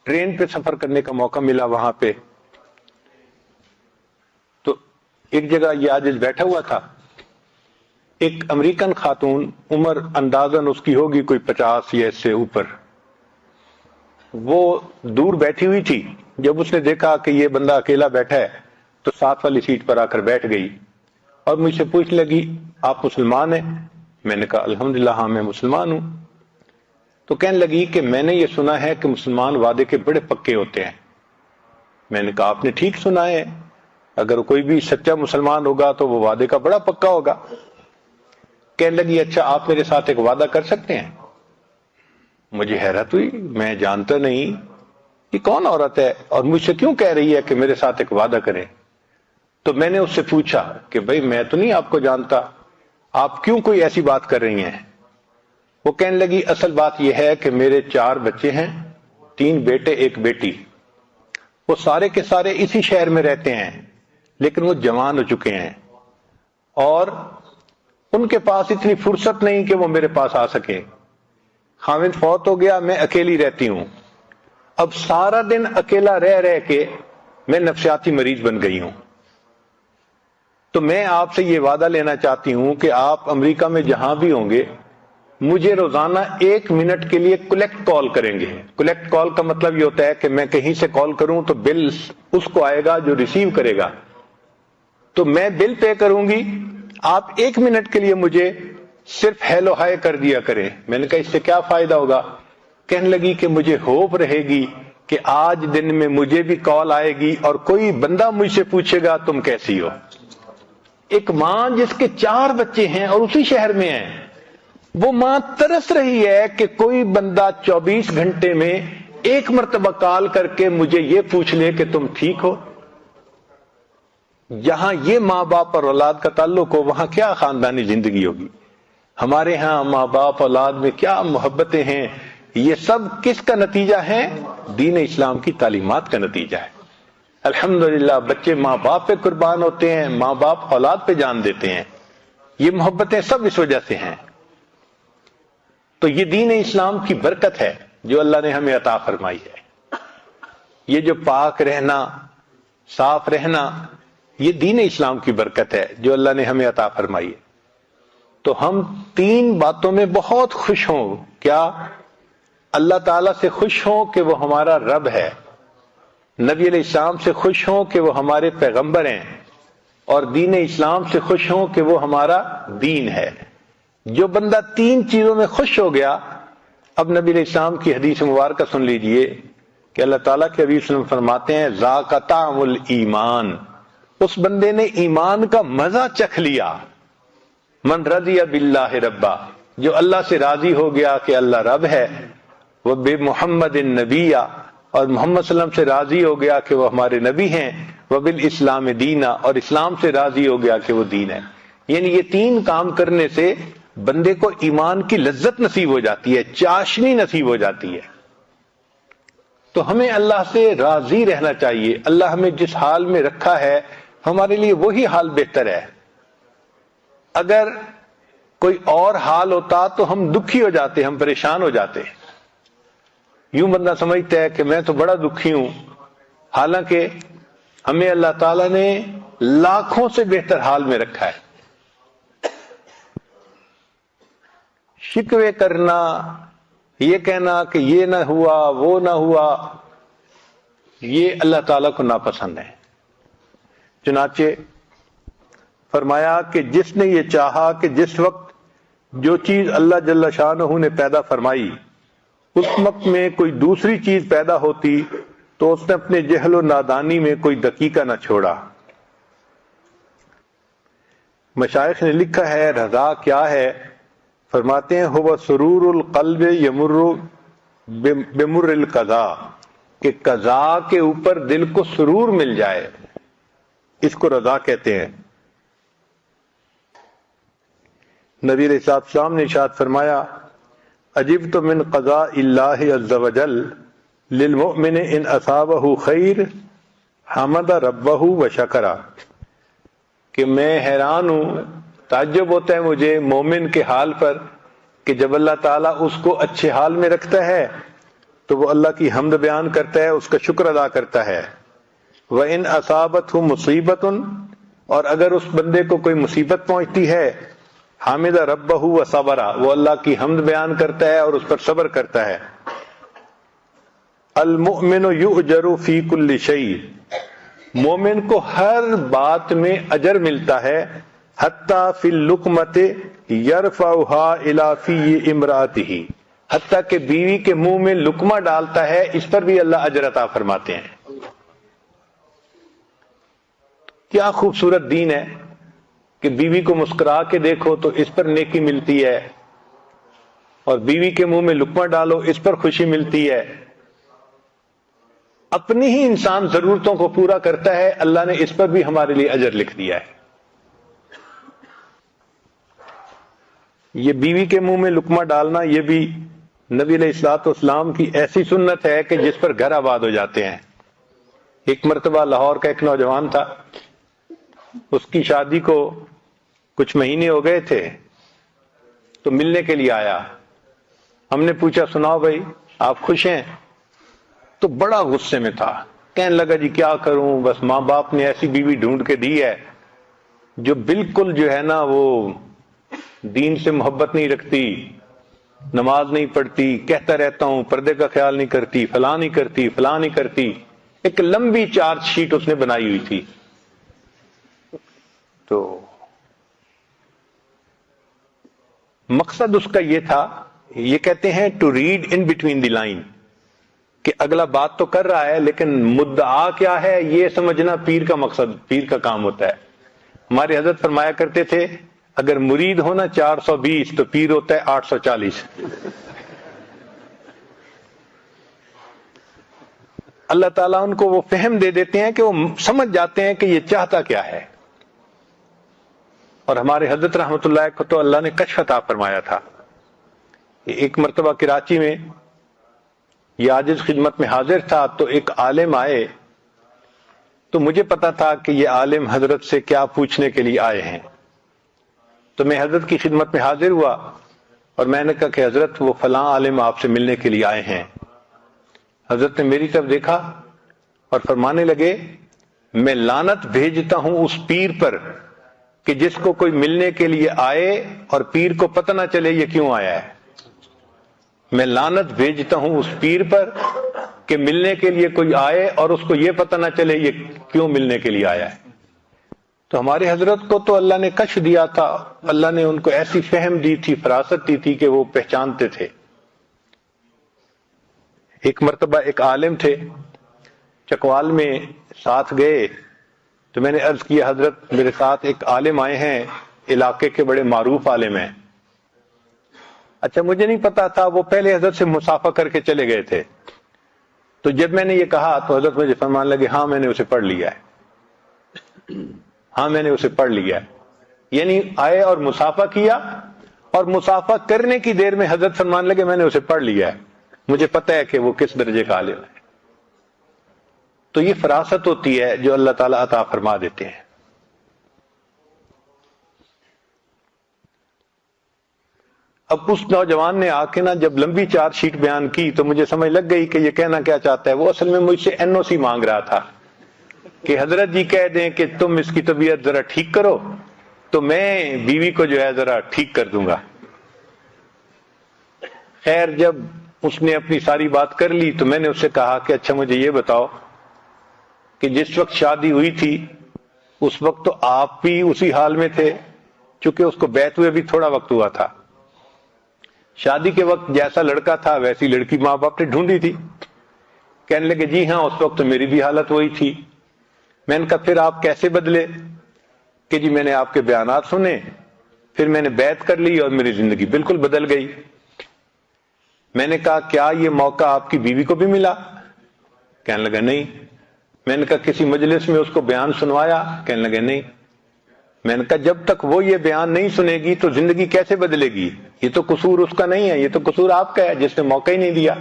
ٹرین پہ سفر کرنے کا موقع ملا، وہاں پہ تو ایک جگہ یہ عاجز بیٹھا ہوا تھا، ایک امریکن خاتون، عمر اندازاً اس کی ہوگی کوئی 50 یا اس سے اوپر، وہ دور بیٹھی ہوئی تھی۔ جب اس نے دیکھا کہ یہ بندہ اکیلا بیٹھا ہے تو ساتھ والی سیٹ پر آ کر بیٹھ گئی اور مجھ سے پوچھ لگی آپ مسلمان ہیں؟ میں نے کہا الحمدللہ ہاں میں مسلمان ہوں۔ تو کہنے لگی کہ میں نے یہ سنا ہے کہ مسلمان وعدے کے بڑے پکے ہوتے ہیں۔ میں نے کہا آپ نے ٹھیک سنا ہے، اگر کوئی بھی سچا مسلمان ہوگا تو وہ وعدے کا بڑا پکا ہوگا۔ کہنے لگی اچھا آپ میرے ساتھ ایک وعدہ کر سکتے ہیں؟ مجھے حیرت ہوئی، میں جانتا نہیں یہ کون عورت ہے اور مجھ سے کیوں کہہ رہی ہے کہ میرے ساتھ ایک وعدہ کریں۔ تو میں نے اس سے پوچھا کہ بھئی میں تو نہیں آپ کو جانتا، آپ کیوں کوئی ایسی بات کر رہی ہیں؟ وہ کہنے لگی اصل بات یہ ہے کہ میرے 4 بچے ہیں، 3 بیٹے 1 بیٹی، وہ سارے کے سارے اسی شہر میں رہتے ہیں لیکن وہ جوان ہو چکے ہیں اور ان کے پاس اتنی فرصت نہیں کہ وہ میرے پاس آ سکے، خاوند فوت ہو گیا، میں اکیلی رہتی ہوں، اب سارا دن اکیلا رہ کے میں نفسیاتی مریض بن گئی ہوں، تو میں آپ سے یہ وعدہ لینا چاہتی ہوں کہ آپ امریکہ میں جہاں بھی ہوں گے مجھے روزانہ 1 منٹ کے لیے کلیکٹ کال کریں گے۔ کلیکٹ کال کا مطلب یہ ہوتا ہے کہ میں کہیں سے کال کروں تو بل اس کو آئے گا جو ریسیو کرے گا، تو میں بل پے کروں گی، آپ 1 منٹ کے لیے مجھے صرف ہیلو ہائے کر دیا کریں۔ میں نے کہا اس سے کیا فائدہ ہوگا؟ کہنے لگی کہ مجھے ہوپ رہے گی کہ آج دن میں مجھے بھی کال آئے گی اور کوئی بندہ مجھ سے پوچھے گا تم کیسی ہو۔ ایک ماں جس کے 4 بچے ہیں اور اسی شہر میں ہیں، وہ ماں ترس رہی ہے کہ کوئی بندہ 24 گھنٹے میں 1 مرتبہ کال کر کے مجھے یہ پوچھ لے کہ تم ٹھیک ہو۔ جہاں یہ ماں باپ اور اولاد کا تعلق ہو وہاں کیا خاندانی زندگی ہوگی؟ ہمارے ہاں ماں باپ اولاد میں کیا محبتیں ہیں، یہ سب کس کا نتیجہ ہے؟ دین اسلام کی تعلیمات کا نتیجہ ہے۔ الحمدللہ بچے ماں باپ پہ قربان ہوتے ہیں، ماں باپ اولاد پہ جان دیتے ہیں، یہ محبتیں سب اس وجہ سے ہیں۔ تو یہ دین اسلام کی برکت ہے جو اللہ نے ہمیں عطا فرمائی ہے۔ یہ جو پاک رہنا، صاف رہنا، یہ دین اسلام کی برکت ہے جو اللہ نے ہمیں عطا فرمائی ہے۔ تو ہم 3 باتوں میں بہت خوش ہوں۔ کیا؟ اللہ تعالیٰ سے خوش ہوں کہ وہ ہمارا رب ہے، نبی علیہ السلام سے خوش ہوں کہ وہ ہمارے پیغمبر ہیں، اور دین اسلام سے خوش ہوں کہ وہ ہمارا دین ہے۔ جو بندہ 3 چیزوں میں خوش ہو گیا، اب نبی علیہ السلام کی حدیث مبارکہ سن لیجئے کہ اللہ تعالیٰ کے حبیب صلی اللہ علیہ وسلم فرماتے ہیں ذاق طعم الایمان، اس بندے نے ایمان کا مزہ چکھ لیا. من رضی باللہ ربا، جو اللہ سے راضی ہو گیا کہ اللہ رب ہے، وہ بے محمد النبی، اور محمد صلی اللہ علیہ وسلم سے راضی ہو گیا کہ وہ ہمارے نبی ہیں، وہ بالاسلام دینا، اور اسلام سے راضی ہو گیا کہ وہ دین ہے. یعنی یہ تین کام کرنے سے بندے کو ایمان کی لذت نصیب ہو جاتی ہے، چاشنی نصیب ہو جاتی ہے. تو ہمیں اللہ سے راضی رہنا چاہیے. اللہ ہمیں جس حال میں رکھا ہے ہمارے لیے وہی حال بہتر ہے. اگر کوئی اور حال ہوتا تو ہم دکھی ہو جاتے، ہم پریشان ہو جاتے. یوں بندہ سمجھتا ہے کہ میں تو بڑا دکھی ہوں، حالانکہ ہمیں اللہ تعالیٰ نے لاکھوں سے بہتر حال میں رکھا ہے. شکوے کرنا، یہ کہنا کہ یہ نہ ہوا وہ نہ ہوا، یہ اللہ تعالیٰ کو ناپسند ہے. چنانچہ فرمایا کہ جس نے یہ چاہا کہ جس وقت جو چیز اللہ جل شانہ نے پیدا فرمائی اس وقت میں کوئی دوسری چیز پیدا ہوتی تو اس نے اپنے جہل و نادانی میں کوئی دقیقہ نہ چھوڑا. مشائخ نے لکھا ہے رضا کیا ہے؟ فرماتے ہیں ہوا سرور القلب یمر بمر القضاء، کہ قضاء کے اوپر دل کو سرور مل جائے، اس کو رضا کہتے ہیں. نبی علیہ الصلوۃ والسلام نے ارشاد فرمایا عجبت من قضاء اللہ عز وجل للمؤمن ان اصابہ خیر حمد ربہ وشکر، کہ میں حیران ہوں، تعجب ہوتا ہے مجھے مومن کے حال پر کہ جب اللہ تعالیٰ اس کو اچھے حال میں رکھتا ہے تو وہ اللہ کی حمد بیان کرتا ہے، اس کا شکر ادا کرتا ہے. وَإِنْ أَصَابَتْهُ مُصِیبَةٌ، اور اگر اس بندے کو کوئی مصیبت پہنچتی ہے حامد ربہ وصبر، وہ اللہ کی حمد بیان کرتا ہے اور اس پر صبر کرتا ہے. المؤمن یؤجر فی کل شیء، مومن کو ہر بات میں اجر ملتا ہے. حتی فی اللقمۃ یرفعها الی فی امرأتہ، حتیٰ کہ بیوی کے منہ میں لقمہ ڈالتا ہے اس پر بھی اللہ اجر عطا فرماتے ہیں. کیا خوبصورت دین ہے کہ بیوی کو مسکرا کے دیکھو تو اس پر نیکی ملتی ہے، اور بیوی کے منہ میں لقمہ ڈالو اس پر خوشی ملتی ہے. اپنی ہی انسان ضرورتوں کو پورا کرتا ہے، اللہ نے اس پر بھی ہمارے لیے اجر لکھ دیا ہے. یہ بیوی کے منہ میں لقمہ ڈالنا یہ بھی نبی علیہ الصلوۃ والسلام کی ایسی سنت ہے کہ جس پر گھر آباد ہو جاتے ہیں. ایک مرتبہ لاہور کا ایک نوجوان تھا، اس کی شادی کو کچھ مہینے ہو گئے تھے تو ملنے کے لیے آیا. ہم نے پوچھا سناؤ بھائی آپ خوش ہیں؟ تو بڑا غصے میں تھا، کہنے لگا جی کیا کروں، بس ماں باپ نے ایسی بیوی ڈھونڈ کے دی ہے جو بالکل جو ہے نا وہ دین سے محبت نہیں رکھتی، نماز نہیں پڑھتی، کہتا رہتا ہوں پردے کا خیال نہیں کرتی، فلاں نہیں کرتی، فلاں نہیں کرتی. ایک لمبی چارج شیٹ اس نے بنائی ہوئی تھی. تو مقصد اس کا یہ تھا، یہ کہتے ہیں to read in between the line, کہ اگلا بات تو کر رہا ہے لیکن مدعا کیا ہے یہ سمجھنا پیر کا مقصد، پیر کا کام ہوتا ہے. ہمارے حضرت فرمایا کرتے تھے اگر مرید ہونا 420 تو پیر ہوتا ہے 840. اللہ تعالیٰ ان کو وہ فہم دے دیتے ہیں کہ وہ سمجھ جاتے ہیں کہ یہ چاہتا کیا ہے. اور ہمارے حضرت رحمت اللہ کو تو اللہ نے کشف عطا فرمایا تھا. ایک مرتبہ کراچی میں یہ عاجز خدمت میں حاضر تھا تو ایک عالم آئے، تو مجھے پتا تھا کہ یہ عالم حضرت سے کیا پوچھنے کے لیے آئے ہیں. تو میں حضرت کی خدمت میں حاضر ہوا اور میں نے کہا کہ حضرت وہ فلاں عالم آپ سے ملنے کے لیے آئے ہیں. حضرت نے میری طرف دیکھا اور فرمانے لگے میں لعنت بھیجتا ہوں اس پیر پر کہ جس کو کوئی ملنے کے لیے آئے اور پیر کو پتہ نہ چلے یہ کیوں آیا ہے. میں لعنت بھیجتا ہوں اس پیر پر کہ ملنے کے لیے کوئی آئے اور اس کو یہ پتہ نہ چلے یہ کیوں ملنے کے لیے آیا ہے. تو ہمارے حضرت کو تو اللہ نے کشف دیا تھا، اللہ نے ان کو ایسی فہم دی تھی، فراست دی تھی کہ وہ پہچانتے تھے. ایک مرتبہ ایک عالم تھے چکوال میں ساتھ گئے تو میں نے عرض کیا حضرت میرے ساتھ ایک عالم آئے ہیں، علاقے کے بڑے معروف عالم ہیں۔ اچھا مجھے نہیں پتا تھا، وہ پہلے حضرت سے مصافحہ کر کے چلے گئے تھے۔ تو جب میں نے یہ کہا تو حضرت مجھے فرمانے لگے ہاں میں نے اسے پڑھ لیا ہے، ہاں میں نے اسے پڑھ لیا ہے۔ یعنی آئے اور مصافحہ کیا، اور مصافحہ کرنے کی دیر میں حضرت فرمانے لگے میں نے اسے پڑھ لیا ہے، مجھے پتہ ہے کہ وہ کس درجے کا عالم ہے۔ تو یہ فراست ہوتی ہے جو اللہ تعالیٰ عطا فرما دیتے ہیں۔ اب اس نوجوان نے آ کے نا جب لمبی چارج شیٹ بیان کی تو مجھے سمجھ لگ گئی کہ یہ کہنا کیا چاہتا ہے۔ وہ اصل میں مجھ سے NOC مانگ رہا تھا کہ حضرت جی کہہ دیں کہ تم اس کی طبیعت ذرا ٹھیک کرو تو میں بیوی کو جو ہے ذرا ٹھیک کر دوں گا۔ خیر جب اس نے اپنی ساری بات کر لی تو میں نے اس سے کہا کہ اچھا مجھے یہ بتاؤ کہ جس وقت شادی ہوئی تھی اس وقت تو آپ بھی اسی حال میں تھے، چونکہ اس کو بیعت ہوئے بھی تھوڑا وقت ہوا تھا۔ شادی کے وقت جیسا لڑکا تھا ویسی لڑکی ماں باپ نے ڈھونڈی تھی۔ کہنے لگے جی ہاں اس وقت تو میری بھی حالت وہی تھی۔ میں نے کہا پھر آپ کیسے بدلے؟ کہ جی میں نے آپ کے بیانات سنے، پھر میں نے بیعت کر لی اور میری زندگی بالکل بدل گئی۔ میں نے کہا کیا یہ موقع آپ کی بیوی کو بھی ملا؟ کہنے لگا نہیں۔ میں نے کہا کسی مجلس میں اس کو بیان سنوایا؟ کہنے لگے نہیں۔ میں نے کہا جب تک وہ یہ بیان نہیں سنے گی تو زندگی کیسے بدلے گی؟ یہ تو قصور اس کا نہیں ہے، یہ تو قصور آپ کا ہے جس نے موقع ہی نہیں دیا۔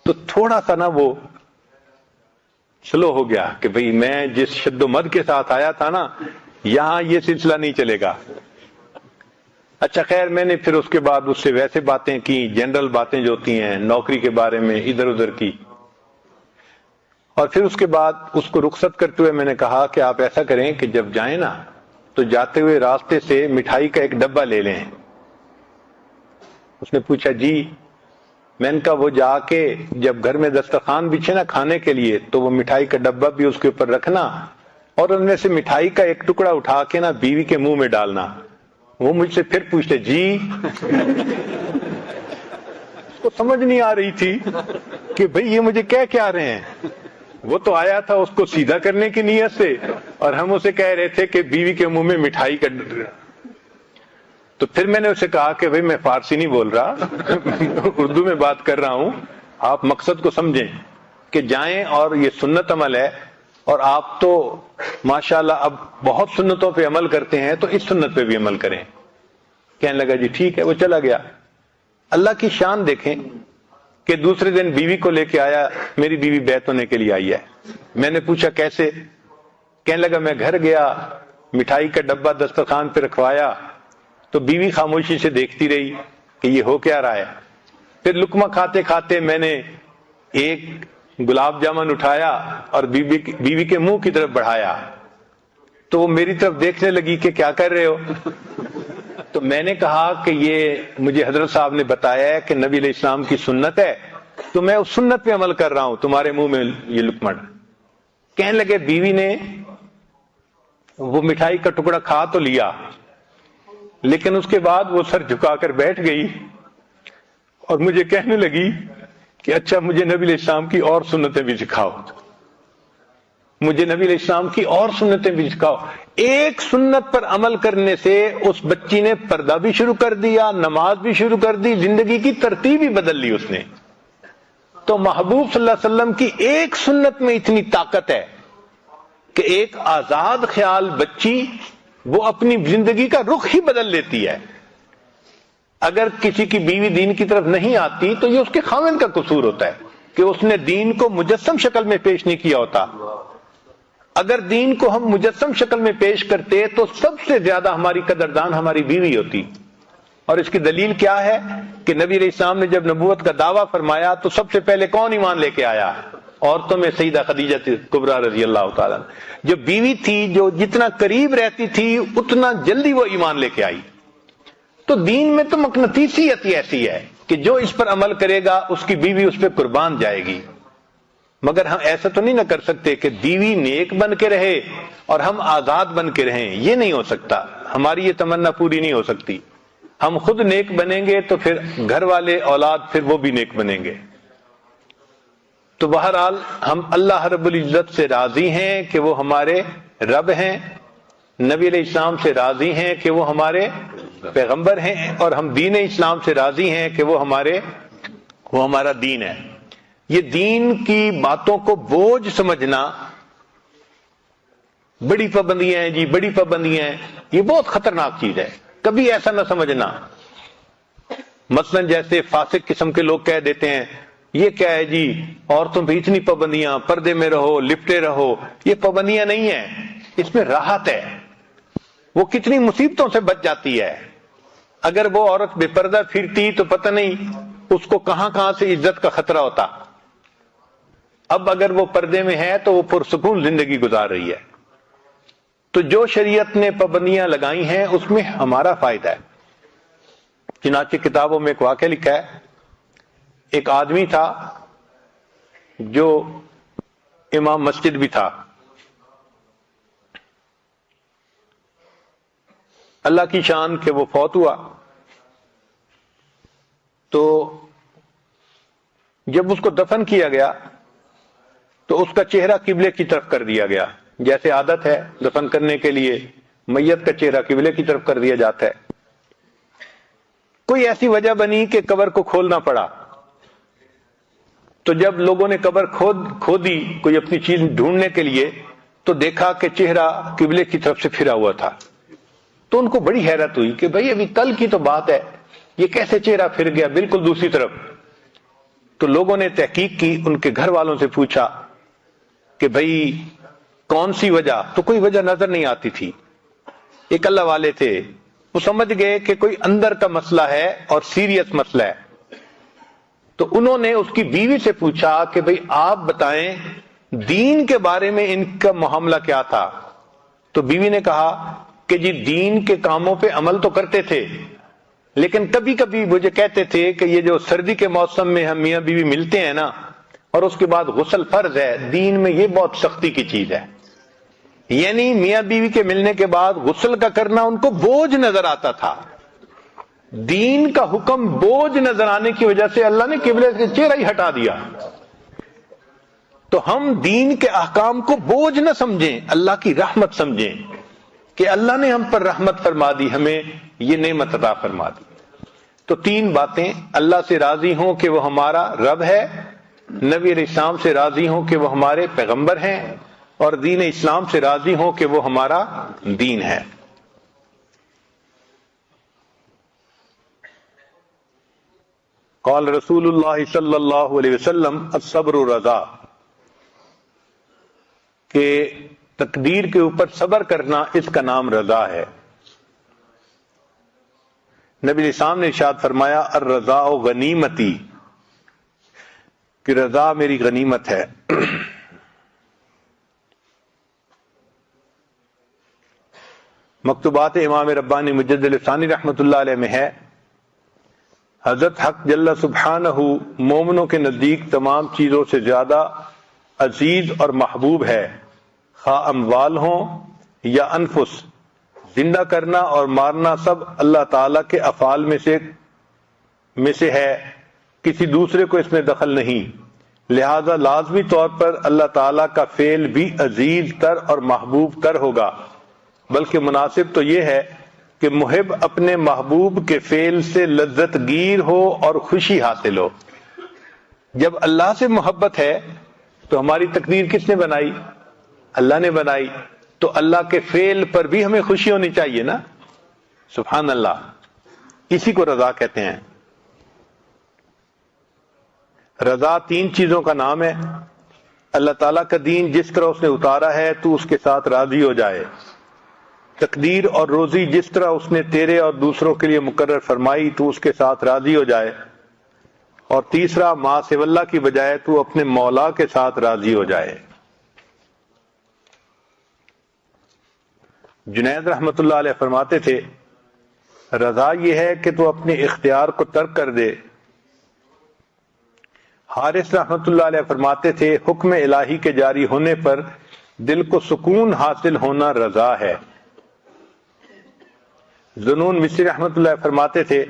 تو تھوڑا سا نا وہ سلو ہو گیا کہ بھئی میں جس شد و مد کے ساتھ آیا تھا نا یہاں یہ سلسلہ نہیں چلے گا۔ اچھا خیر میں نے پھر اس کے بعد اس سے ویسے باتیں کی، جنرل باتیں جو ہوتی ہیں نوکری کے بارے میں ادھر ادھر کی، اور پھر اس کے بعد اس کو رخصت کرتے ہوئے میں نے کہا کہ آپ ایسا کریں کہ جب جائیں نا تو جاتے ہوئے راستے سے مٹھائی کا ایک ڈبہ لے لیں۔ اس نے پوچھا جی؟ میں نے کہا وہ جا کے جب گھر میں دسترخوان بچھے نا کھانے کے لیے تو وہ مٹھائی کا ڈبہ بھی اس کے اوپر رکھنا، اور ان میں سے مٹھائی کا ایک ٹکڑا اٹھا کے نا بیوی کے منہ میں ڈالنا۔ وہ مجھ سے پھر پوچھتے جی؟ اس کو سمجھ نہیں آ رہی تھی کہ بھئی یہ مجھے کیا رہے ہیں۔ وہ تو آیا تھا اس کو سیدھا کرنے کی نیت سے، اور ہم اسے کہہ رہے تھے کہ بیوی کے منہ میں مٹھائی کا۔ تو پھر میں نے اسے کہا کہ بھئی میں فارسی نہیں بول رہا، اردو میں بات کر رہا ہوں، آپ مقصد کو سمجھیں کہ جائیں، اور یہ سنت عمل ہے، اور آپ تو ماشاءاللہ اب بہت سنتوں پہ عمل کرتے ہیں تو اس سنت پہ بھی عمل کریں۔ کہنے لگا جی ٹھیک ہے، وہ چلا گیا۔ اللہ کی شان دیکھیں کہ دوسرے دن بیوی کو لے کے آیا، میری بیوی بیعت ہونے کے لیے آئی ہے۔ میں نے پوچھا کیسے؟ کہنے لگا میں گھر گیا، مٹھائی کا ڈبہ دسترخوان پہ رکھوایا تو بیوی خاموشی سے دیکھتی رہی کہ یہ ہو کیا رہا ہے۔ پھر لقمہ کھاتے کھاتے میں نے ایک گلاب جامن اٹھایا اور بیوی کے منہ کی طرف بڑھایا تو وہ میری طرف دیکھنے لگی کہ کیا کر رہے ہو؟ تو میں نے کہا کہ یہ مجھے حضرت صاحب نے بتایا ہے کہ نبی علیہ السلام کی سنت ہے تو میں اس سنت پہ عمل کر رہا ہوں، تمہارے منہ میں یہ لقمہ۔ کہنے لگے بیوی نے وہ مٹھائی کا ٹکڑا کھا تو لیا، لیکن اس کے بعد وہ سر جھکا کر بیٹھ گئی اور مجھے کہنے لگی کہ اچھا مجھے نبی علیہ السلام کی اور سنتیں بھی سکھاؤ، مجھے نبی علیہ السلام کی اور سنتیں بھی سکھاؤ۔ ایک سنت پر عمل کرنے سے اس بچی نے پردہ بھی شروع کر دیا، نماز بھی شروع کر دی، زندگی کی ترتیب ہی بدل لی اس نے۔ تو محبوب صلی اللہ علیہ وسلم کی ایک سنت میں اتنی طاقت ہے کہ ایک آزاد خیال بچی وہ اپنی زندگی کا رخ ہی بدل لیتی ہے۔ اگر کسی کی بیوی دین کی طرف نہیں آتی تو یہ اس کے خاوند کا قصور ہوتا ہے کہ اس نے دین کو مجسم شکل میں پیش نہیں کیا ہوتا۔ اگر دین کو ہم مجسم شکل میں پیش کرتے تو سب سے زیادہ ہماری قدردان ہماری بیوی ہوتی۔ اور اس کی دلیل کیا ہے کہ نبی علیہ السلام نے جب نبوت کا دعویٰ فرمایا تو سب سے پہلے کون ایمان لے کے آیا؟ عورتوں میں سیدہ خدیجہ کبریٰ رضی اللہ تعالیٰ، جو بیوی تھی جو جتنا قریب رہتی تھی اتنا جلدی وہ ایمان لے کے آئی۔ تو دین میں تو مقناطیسیت ایسی ہے کہ جو اس پر عمل کرے گا اس کی بیوی اس پہ قربان جائے گی۔ مگر ہم ایسا تو نہیں نہ کر سکتے کہ بیوی نیک بن کے رہے اور ہم آزاد بن کے رہیں، یہ نہیں ہو سکتا، ہماری یہ تمنا پوری نہیں ہو سکتی۔ ہم خود نیک بنیں گے تو پھر گھر والے اولاد پھر وہ بھی نیک بنیں گے۔ تو بہرحال ہم اللہ رب العزت سے راضی ہیں کہ وہ ہمارے رب ہیں، نبی علیہ السلام سے راضی ہیں کہ وہ ہمارے پیغمبر ہیں، اور ہم دین اسلام سے راضی ہیں کہ وہ ہمارا دین ہے۔ یہ دین کی باتوں کو بوجھ سمجھنا، بڑی پابندیاں ہیں جی، بڑی پابندیاں ہیں، یہ بہت خطرناک چیز ہے، کبھی ایسا نہ سمجھنا۔ مثلا جیسے فاسق قسم کے لوگ کہہ دیتے ہیں یہ کیا ہے جی، عورتوں پہ اتنی پابندیاں، پردے میں رہو، لپٹے رہو، یہ پابندیاں نہیں ہیں، اس میں راحت ہے، وہ کتنی مصیبتوں سے بچ جاتی ہے۔ اگر وہ عورت بے پردہ پھرتی تو پتہ نہیں اس کو کہاں کہاں سے عزت کا خطرہ ہوتا۔ اب اگر وہ پردے میں ہے تو وہ پرسکون زندگی گزار رہی ہے۔ تو جو شریعت نے پابندیاں لگائی ہیں اس میں ہمارا فائدہ ہے۔ چنانچہ کتابوں میں ایک واقعہ لکھا ہے، ایک آدمی تھا جو امام مسجد بھی تھا، اللہ کی شان کہ وہ فوت ہوا، تو جب اس کو دفن کیا گیا تو اس کا چہرہ قبلے کی طرف کر دیا گیا، جیسے عادت ہے دفن کرنے کے لیے میت کا چہرہ قبلے کی طرف کر دیا جاتا ہے۔ کوئی ایسی وجہ بنی کہ قبر کو کھولنا پڑا، تو جب لوگوں نے قبر کھودی کوئی اپنی چیز ڈھونڈنے کے لیے، تو دیکھا کہ چہرہ قبلے کی طرف سے پھرا ہوا تھا۔ تو ان کو بڑی حیرت ہوئی کہ بھئی ابھی کل کی تو بات ہے، یہ کیسے چہرہ پھر گیا بالکل دوسری طرف۔ تو لوگوں نے تحقیق کی، ان کے گھر والوں سے پوچھا کہ بھئی کون سی وجہ، تو کوئی وجہ نظر نہیں آتی تھی۔ ایک اللہ والے تھے، وہ سمجھ گئے کہ کوئی اندر کا مسئلہ ہے اور سیریس مسئلہ ہے۔ تو انہوں نے اس کی بیوی سے پوچھا کہ بھئی آپ بتائیں دین کے بارے میں ان کا معاملہ کیا تھا؟ تو بیوی نے کہا کہ جی دین کے کاموں پہ عمل تو کرتے تھے، لیکن کبھی کبھی مجھے کہتے تھے کہ یہ جو سردی کے موسم میں ہم میاں بیوی ملتے ہیں نا، اور اس کے بعد غسل فرض ہے، دین میں یہ بہت سختی کی چیز ہے، یعنی میاں بیوی کے ملنے کے بعد غسل کا کرنا ان کو بوجھ نظر آتا تھا۔ دین کا حکم بوجھ نظر آنے کی وجہ سے اللہ نے قبلے سے چہرہ ہی ہٹا دیا۔ تو ہم دین کے احکام کو بوجھ نہ سمجھیں، اللہ کی رحمت سمجھیں کہ اللہ نے ہم پر رحمت فرما دی، ہمیں یہ نعمت عطا فرما دی۔ تو تین باتیں، اللہ سے راضی ہوں کہ وہ ہمارا رب ہے، نبی علیہ السلام سے راضی ہوں کہ وہ ہمارے پیغمبر ہیں، اور دین اسلام سے راضی ہوں کہ وہ ہمارا دین ہے۔ قال رسول اللہ صلی اللہ علیہ وسلم الصبر رضا، کہ تقدیر کے اوپر صبر کرنا اس کا نام رضا ہے۔ نبی علیہ السلام نے ارشاد فرمایا الرضا غنیمتی، کہ رضا میری غنیمت ہے۔ مکتوبات امام ربانی مجدد الثانی رحمۃ اللہ علیہ میں ہے، حضرت حق جل سبحانہ مومنوں کے نزدیک تمام چیزوں سے زیادہ عزیز اور محبوب ہے، خواہ اموال ہوں یا انفس، زندہ کرنا اور مارنا سب اللہ تعالیٰ کے افعال میں سے ہے، کسی دوسرے کو اس میں دخل نہیں، لہذا لازمی طور پر اللہ تعالیٰ کا فعل بھی عزیز تر اور محبوب تر ہوگا، بلکہ مناسب تو یہ ہے کہ محب اپنے محبوب کے فعل سے لذت گیر ہو اور خوشی حاصل ہو۔ جب اللہ سے محبت ہے تو ہماری تقدیر کس نے بنائی؟ اللہ نے بنائی، تو اللہ کے فعل پر بھی ہمیں خوشی ہونی چاہیے نا، سبحان اللہ، اسی کو رضا کہتے ہیں۔ رضا تین چیزوں کا نام ہے۔ اللہ تعالیٰ کا دین جس طرح اس نے اتارا ہے تو اس کے ساتھ راضی ہو جائے، تقدیر اور روزی جس طرح اس نے تیرے اور دوسروں کے لیے مقرر فرمائی تو اس کے ساتھ راضی ہو جائے، اور تیسرا ما سوی اللہ کی بجائے تو اپنے مولا کے ساتھ راضی ہو جائے۔ جنید رحمت اللہ علیہ فرماتے تھے رضا یہ ہے کہ تو اپنے اختیار کو ترک کر دے۔ حارث رحمت اللہ علیہ فرماتے تھے حکم الہی کے جاری ہونے پر دل کو سکون حاصل ہونا رضا ہے۔ ذنون مصری رحمت اللہ فرماتے تھے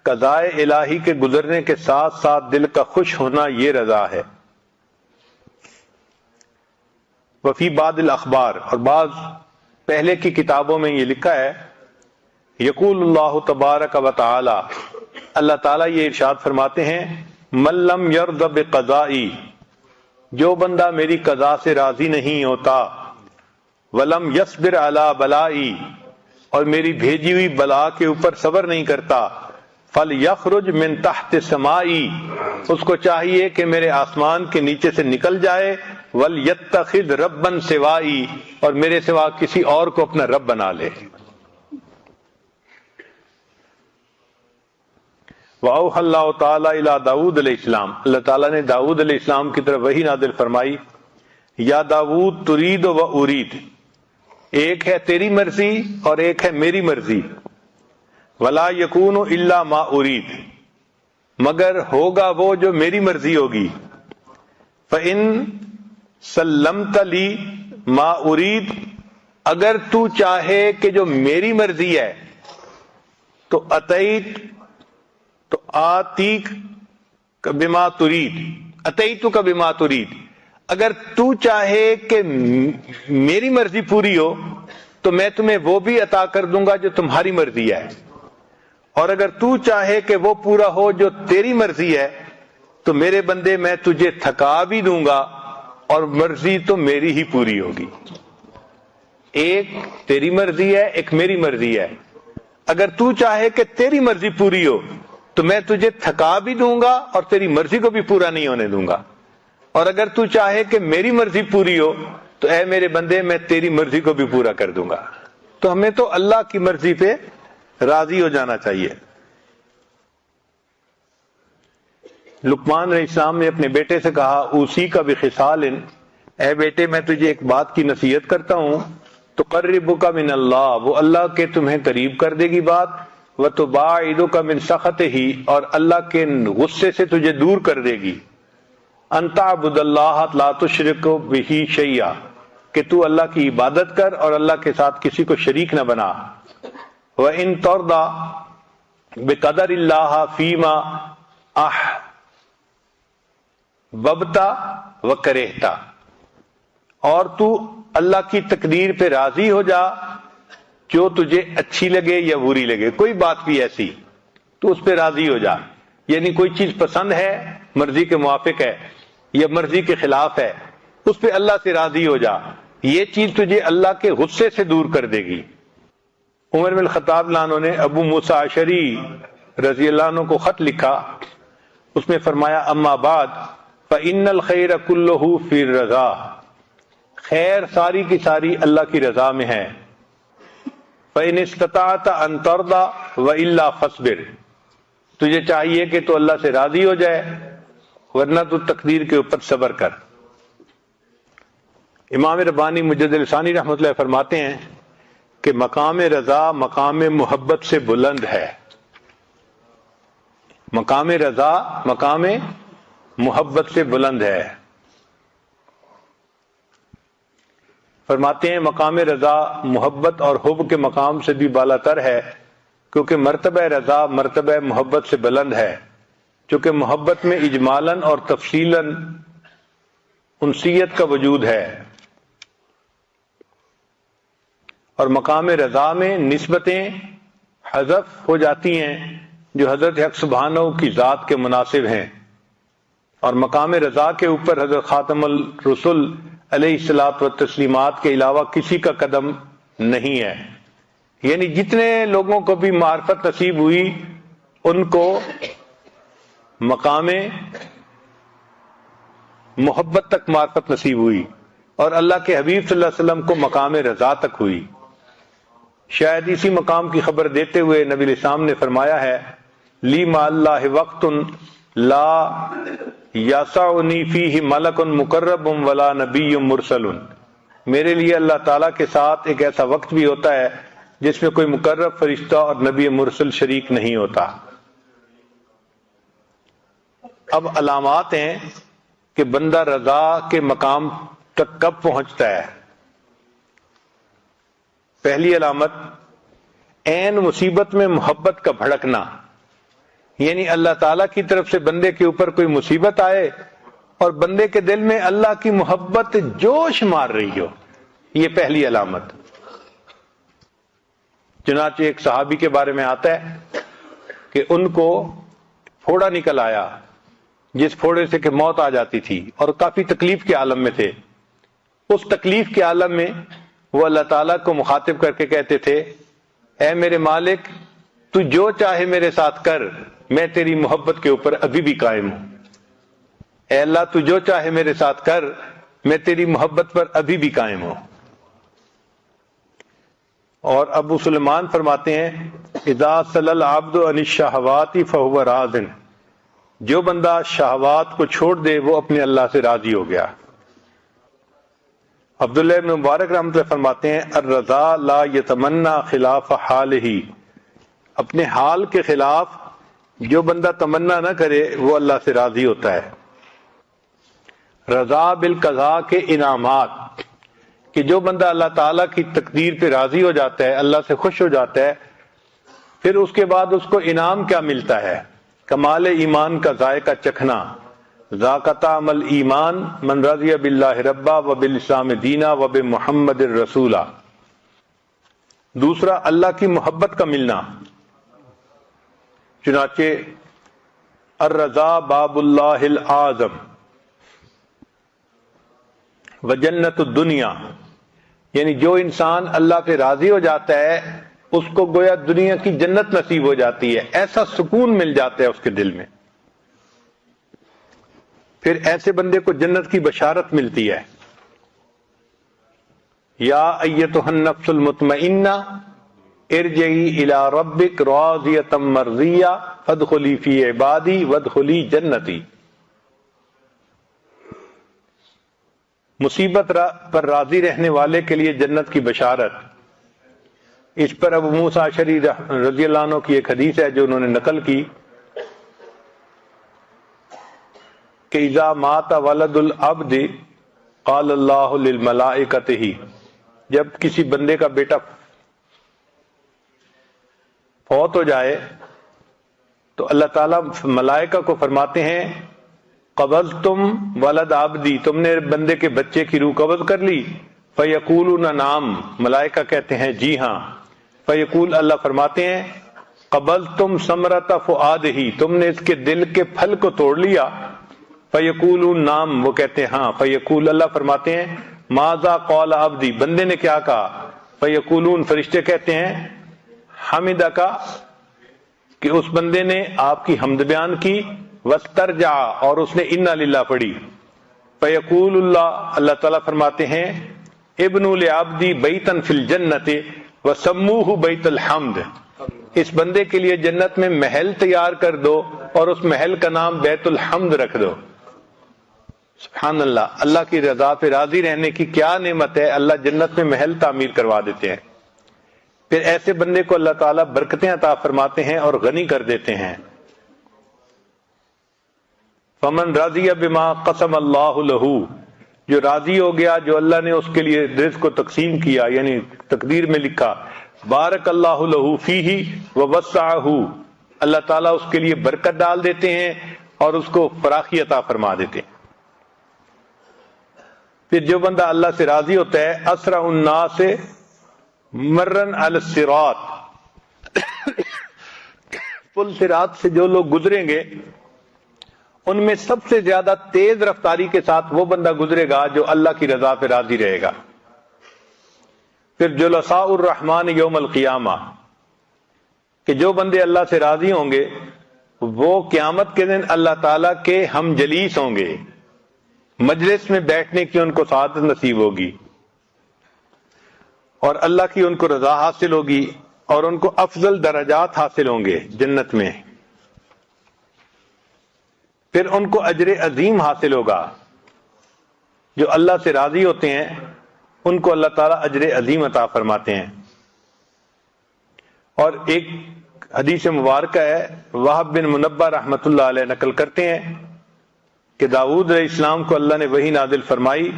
قضاء الہی کے گزرنے کے ساتھ ساتھ دل کا خوش ہونا یہ رضا ہے۔ وفی بعض الاخبار، اور بعض پہلے کی کتابوں میں یہ لکھا ہے، یقول اللہ تبارک و تعالی، اللہ تعالیٰ یہ ارشاد فرماتے ہیں، من لم یرض بقضائی، جو بندہ میری قضا سے راضی نہیں ہوتا، ولم یصبر علی بلائی، اور میری بھیجی ہوئی بلا کے اوپر صبر نہیں کرتا، فلیخرج من تحت سمائی، اس کو چاہیے کہ میرے آسمان کے نیچے سے نکل جائے، ولیتخذ ربا سوائی، اور میرے سوا کسی اور کو اپنا رب بنا لے۔ وَأَوْحَى اللَّهُ تَعَالَى إِلَىٰ داؤد علیہ السلام، اللہ تعالیٰ نے داؤد علیہ السلام کی طرف وحی نازل فرمائی، یا داؤد ترید و ارید، ایک ہے تیری مرضی اور ایک ہے میری مرضی، وَلَا يَكُونُ إِلَّا مَا أُرِيد، مگر ہوگا وہ جو میری مرضی ہوگی، فَإِن سَلَّمْتَ لِي مَا أُرِيد، اگر تو چاہے کہ جو میری مرضی ہے تو اتیت، تو آتیک بما ترید، اتیتک بما ترید، اگر تو چاہے کہ میری مرضی پوری ہو تو میں تمہیں وہ بھی عطا کر دوں گا جو تمہاری مرضی ہے، اور اگر تو چاہے کہ وہ پورا ہو جو تیری مرضی ہے تو میرے بندے میں تجھے تھکا بھی دوں گا، اور مرضی تو میری ہی پوری ہوگی۔ ایک تیری مرضی ہے، ایک میری مرضی ہے، اگر تو چاہے کہ تیری مرضی پوری ہو تو میں تجھے تھکا بھی دوں گا اور تیری مرضی کو بھی پورا نہیں ہونے دوں گا، اور اگر تو چاہے کہ میری مرضی پوری ہو تو اے میرے بندے میں تیری مرضی کو بھی پورا کر دوں گا۔ تو ہمیں تو اللہ کی مرضی پہ راضی ہو جانا چاہیے۔ لقمان علیہ السلام نے اپنے بیٹے سے کہا، اوصی کا بخصال، اے بیٹے میں تجھے ایک بات کی نصیحت کرتا ہوں، تقربک من اللہ، وہ اللہ کے تمہیں قریب کر دے گی بات، وتباعدک من سخطہ، اور اللہ کے غصے سے تجھے دور کر دے گی، ان تعبد اللہ لا تشرک بہ شیئا، کہ تو اللہ کی عبادت کر اور اللہ کے ساتھ کسی کو شریک نہ بنا، وَإِن ترضى بقدر اللہ فیما احببت وکرہت، اور تو اللہ کی تقدیر پہ راضی ہو جا جو تجھے اچھی لگے یا بری لگے، کوئی بات بھی ایسی تو اس پہ راضی ہو جا، یعنی کوئی چیز پسند ہے، مرضی کے موافق ہے یا مرضی کے خلاف ہے، اس پہ اللہ سے راضی ہو جا، یہ چیز تجھے اللہ کے غصے سے دور کر دے گی۔ عمر بن الخطاب رضی اللہ عنہ نے ابو موسیٰ اشعری رضی اللہ عنہ کو خط لکھا، اس میں فرمایا، اما بعد فإن الخیر کلہ فی الرضا، خیر ساری کی ساری اللہ کی رضا میں ہے، فإن استطعت ان ترضى وإلا فاصبر، تجھے چاہیے کہ تو اللہ سے راضی ہو جائے ورنہ تو تقدیر کے اوپر صبر کر۔ امام ربانی مجدد لسانی رحمۃ اللہ فرماتے ہیں کہ مقام رضا مقام محبت سے بلند ہے، مقام رضا مقام محبت سے بلند ہے۔ فرماتے ہیں مقام رضا محبت اور حب کے مقام سے بھی بالا تر ہے، کیونکہ مرتبہ رضا مرتبہ محبت سے بلند ہے، چونکہ محبت میں اجمالاً اور تفصیلاً انسیت کا وجود ہے، اور مقام رضا میں نسبتیں حذف ہو جاتی ہیں جو حضرت حق سبحانہ کی ذات کے مناسب ہیں، اور مقام رضا کے اوپر حضرت خاتم الرسل علیہ الصلوۃ والتسلیمات کے علاوہ کسی کا قدم نہیں ہے، یعنی جتنے لوگوں کو بھی معرفت نصیب ہوئی ان کو مقام محبت تک معرفت نصیب ہوئی، اور اللہ کے حبیب صلی اللہ علیہ وسلم کو مقام رضا تک ہوئی۔ شاید اسی مقام کی خبر دیتے ہوئے نبی علیہ السلام نے فرمایا ہے، لی مع اللہ وقت لا یسعنی فیہ ملک مقرب ولا نبی مرسل، میرے لیے اللہ تعالیٰ کے ساتھ ایک ایسا وقت بھی ہوتا ہے جس میں کوئی مقرب فرشتہ اور نبی مرسل شریک نہیں ہوتا۔ اب علامات ہیں کہ بندہ رضا کے مقام تک کب پہنچتا ہے۔ پہلی علامت عین مصیبت میں محبت کا بھڑکنا، یعنی اللہ تعالیٰ کی طرف سے بندے کے اوپر کوئی مصیبت آئے اور بندے کے دل میں اللہ کی محبت جوش مار رہی ہو، یہ پہلی علامت۔ چنانچہ ایک صحابی کے بارے میں آتا ہے کہ ان کو پھوڑا نکل آیا، جس پھوڑے سے کہ موت آ جاتی تھی، اور کافی تکلیف کے عالم میں تھے۔ اس تکلیف کے عالم میں وہ اللہ تعالیٰ کو مخاطب کر کے کہتے تھے، اے میرے مالک، تو جو چاہے میرے ساتھ کر، میں تیری محبت کے اوپر ابھی بھی قائم ہوں۔ اے اللہ، تو جو چاہے میرے ساتھ کر، میں تیری محبت پر ابھی بھی قائم ہوں۔ اور ابو سلیمان فرماتے ہیں، اذا صلی العبد عن الشہوات فہو راض، جو بندہ شہوات کو چھوڑ دے وہ اپنے اللہ سے راضی ہو گیا۔ عبداللہ ابن مبارک رحمۃ اللہ فرماتے ہیں، الرضا لا یتمنا خلاف حالہ، اپنے حال کے خلاف جو بندہ تمنا نہ کرے وہ اللہ سے راضی ہوتا ہے۔ رضا بالقضاء کے انعامات، کہ جو بندہ اللہ تعالیٰ کی تقدیر پہ راضی ہو جاتا ہے، اللہ سے خوش ہو جاتا ہے، پھر اس کے بعد اس کو انعام کیا ملتا ہے؟ کمال ایمان کا ذائقہ چکھنا۔ ذاق طعم الایمان من رضی باللہ ربا و بالاسلام دینا و بمحمد الرسولہ۔ دوسرا، اللہ کی محبت کا ملنا۔ چنانچہ الرضا باب اللہ الاعظم و جنت الدنیا، یعنی جو انسان اللہ سے راضی ہو جاتا ہے اس کو گویا دنیا کی جنت نصیب ہو جاتی ہے، ایسا سکون مل جاتا ہے اس کے دل میں، پھر ایسے بندے کو جنت کی بشارت ملتی ہے۔ یا ایتھا النفس المطمئنہ ارجعی الی ربک راضیۃ مرضیہ فادخلی فی عبادی وادخلی جنتی۔ مصیبت پر راضی رہنے والے کے لیے جنت کی بشارت۔ اس پر ابو موسیٰ اشعری رضی اللہ عنہ کی ایک حدیث ہے جو انہوں نے نقل کی کہ اذا مات ولد العبد قال اللہ للملائکۃ، جب کسی بندے کا بیٹا فوت ہو جائے تو اللہ تعالیٰ ملائکہ کو فرماتے ہیں، قبضتم ولد عبدی، تم نے بندے کے بچے کی روح قبض کر لی؟ فیقولون نعم، ملائکہ کہتے ہیں جی ہاں۔ فیقول، اللہ فرماتے ہیں، قبضتم ثمرۃ فؤادہ، تم نے اس کے دل کے پھل کو توڑ لیا؟ فیقولون نعم، وہ کہتے ہیں ہاں۔ فیقول، اللہ فرماتے ہیں، ماذا قال عبدی، بندے نے کیا کہا؟ فیقولون، فرشتے کہتے ہیں، حمدک، کہ اس بندے نے آپ کی حمد بیان کی، واسترجع، اور اس نے انا للہ پڑھی۔ فیقول اللہ، اللہ تعالیٰ فرماتے ہیں، ابنوا لعبدی بیتا فی الجنۃ وسموہ بیت الحمد، اس بندے کے لیے جنت میں محل تیار کر دو اور اس محل کا نام بیت الحمد رکھ دو۔ سبحان اللہ، اللہ کی رضا پہ راضی رہنے کی کیا نعمت ہے، اللہ جنت میں محل تعمیر کروا دیتے ہیں۔ پھر ایسے بندے کو اللہ تعالیٰ برکتیں عطا فرماتے ہیں اور غنی کر دیتے ہیں۔ فمن رضی بما قسم اللہ لہ، جو راضی ہو گیا جو اللہ نے اس کے لیے رزق کو تقسیم کیا، یعنی تقدیر میں لکھا، بارک اللہ لہ فیہ ووسعہ، اللہ تعالیٰ اس کے لیے برکت ڈال دیتے ہیں اور اس کو فراخی عطا فرما دیتے ہیں۔ پھر جو بندہ اللہ سے راضی ہوتا ہے، اسرع الناس مرن علی الصراط، پل صراط سے جو لوگ گزریں گے ان میں سب سے زیادہ تیز رفتاری کے ساتھ وہ بندہ گزرے گا جو اللہ کی رضا پہ راضی رہے گا۔ پھر جلساء الرحمن یوم القیامہ، کہ جو بندے اللہ سے راضی ہوں گے وہ قیامت کے دن اللہ تعالیٰ کے ہم جلیس ہوں گے، مجلس میں بیٹھنے کی ان کو سعادت نصیب ہوگی اور اللہ کی ان کو رضا حاصل ہوگی اور ان کو افضل درجات حاصل ہوں گے جنت میں۔ پھر ان کو اجر عظیم حاصل ہوگا، جو اللہ سے راضی ہوتے ہیں ان کو اللہ تعالیٰ اجر عظیم عطا فرماتے ہیں۔ اور ایک حدیث مبارکہ ہے، وہب بن منبہ رحمۃ اللہ علیہ نقل کرتے ہیں کہ داؤد علیہ السلام کو اللہ نے وحی نازل فرمائی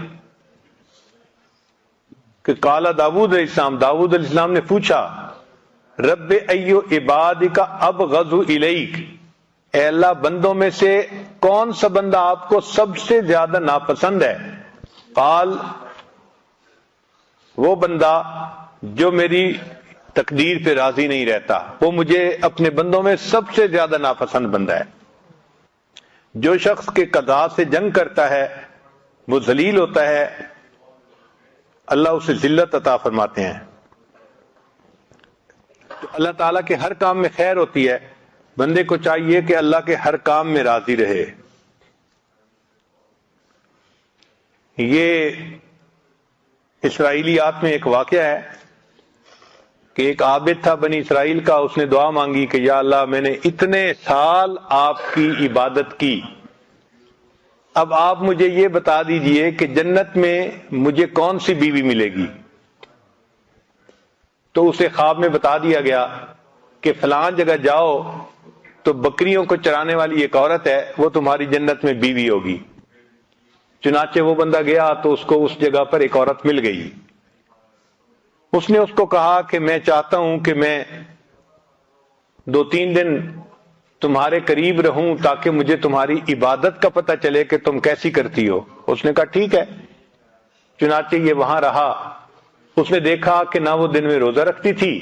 کہ قال داؤد علیہ السلام، داؤد علیہ السلام نے پوچھا، رب ایو عبادک ابغض الیک، اے اللہ بندوں میں سے کون سا بندہ آپ کو سب سے زیادہ ناپسند ہے؟ قال وہ بندہ جو میری تقدیر پہ راضی نہیں رہتا، وہ مجھے اپنے بندوں میں سب سے زیادہ ناپسند بندہ ہے۔ جو شخص کے قضاء سے جنگ کرتا ہے وہ ذلیل ہوتا ہے، اللہ اسے ذلت عطا فرماتے ہیں۔ تو اللہ تعالیٰ کے ہر کام میں خیر ہوتی ہے، بندے کو چاہیے کہ اللہ کے ہر کام میں راضی رہے۔ یہ اسرائیلیات میں ایک واقعہ ہے کہ ایک عابد تھا بنی اسرائیل کا، اس نے دعا مانگی کہ یا اللہ میں نے اتنے سال آپ کی عبادت کی، اب آپ مجھے یہ بتا دیجئے کہ جنت میں مجھے کون سی بیوی ملے گی۔ تو اسے خواب میں بتا دیا گیا کہ فلاں جگہ جاؤ تو بکریوں کو چرانے والی ایک عورت ہے، وہ تمہاری جنت میں بیوی ہوگی۔ چنانچہ وہ بندہ گیا تو اس کو اس جگہ پر ایک عورت مل گئی۔ اس نے اس کو کہا کہ میں چاہتا ہوں کہ میں 2-3 دن تمہارے قریب رہوں تاکہ مجھے تمہاری عبادت کا پتہ چلے کہ تم کیسی کرتی ہو۔ اس نے کہا ٹھیک ہے۔ چنانچہ یہ وہاں رہا۔ اس نے دیکھا کہ نہ وہ دن میں روزہ رکھتی تھی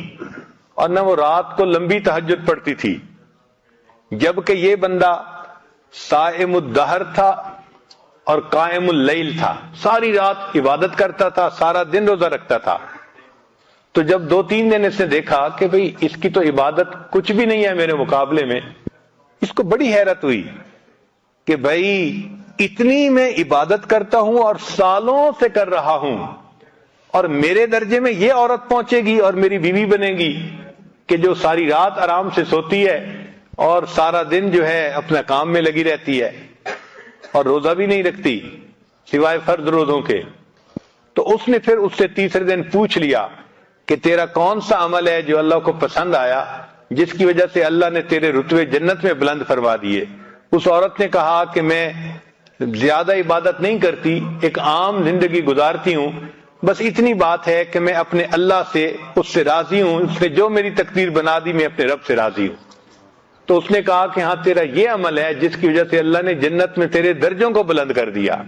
اور نہ وہ رات کو لمبی تہجد پڑھتی تھی، جبکہ یہ بندہ صائم الدہر تھا اور قائم اللیل تھا، ساری رات عبادت کرتا تھا، سارا دن روزہ رکھتا تھا۔ تو جب 2-3 دن اس نے دیکھا کہ بھئی اس کی تو عبادت کچھ بھی نہیں ہے میرے مقابلے میں، اس کو بڑی حیرت ہوئی کہ بھئی اتنی میں عبادت کرتا ہوں اور سالوں سے کر رہا ہوں، اور میرے درجے میں یہ عورت پہنچے گی اور میری بیوی بنے گی کہ جو ساری رات آرام سے سوتی ہے اور سارا دن جو ہے اپنا کام میں لگی رہتی ہے اور روزہ بھی نہیں رکھتی سوائے فرض روزوں کے۔ تو اس نے پھر اس سے تیسرے دن پوچھ لیا کہ تیرا کون سا عمل ہے جو اللہ کو پسند آیا، جس کی وجہ سے اللہ نے تیرے رتبے جنت میں بلند فرما دیے۔ اس عورت نے کہا کہ میں زیادہ عبادت نہیں کرتی، ایک عام زندگی گزارتی ہوں، بس اتنی بات ہے کہ میں اپنے اللہ سے اس سے راضی ہوں، اس نے جو میری تقدیر بنا دی میں اپنے رب سے راضی ہوں۔ تو اس نے کہا کہ ہاں تیرا یہ عمل ہے جس کی وجہ سے اللہ نے جنت میں تیرے درجوں کو بلند کر دیا۔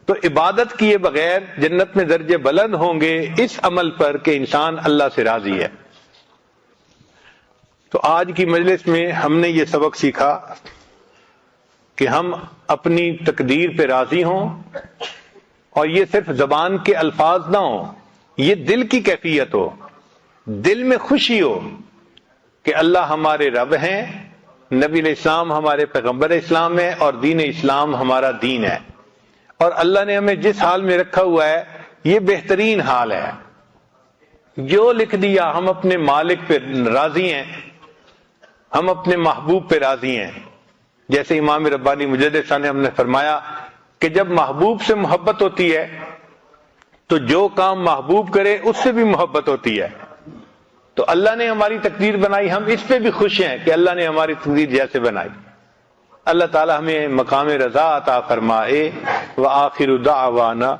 تو عبادت کیے بغیر جنت میں درجے بلند ہوں گے اس عمل پر کہ انسان اللہ سے راضی ہے۔ تو آج کی مجلس میں ہم نے یہ سبق سیکھا کہ ہم اپنی تقدیر پہ راضی ہوں، اور یہ صرف زبان کے الفاظ نہ ہوں، یہ دل کی کیفیت ہو، دل میں خوشی ہو کہ اللہ ہمارے رب ہیں، نبی علیہ السلام ہمارے پیغمبر اسلام ہے، اور دین اسلام ہمارا دین ہے، اور اللہ نے ہمیں جس حال میں رکھا ہوا ہے یہ بہترین حال ہے۔ جو لکھ دیا ہم اپنے مالک پہ راضی ہیں، ہم اپنے محبوب پہ راضی ہیں۔ جیسے امام ربانی مجدد صاحب نے ہم نے فرمایا کہ جب محبوب سے محبت ہوتی ہے تو جو کام محبوب کرے اس سے بھی محبت ہوتی ہے۔ تو اللہ نے ہماری تقدیر بنائی، ہم اس پہ بھی خوش ہیں کہ اللہ نے ہماری تقدیر جیسے بنائی۔ اللہ تعالی ہمیں مقام رضا عطا فرمائے۔ وآخر دعوانا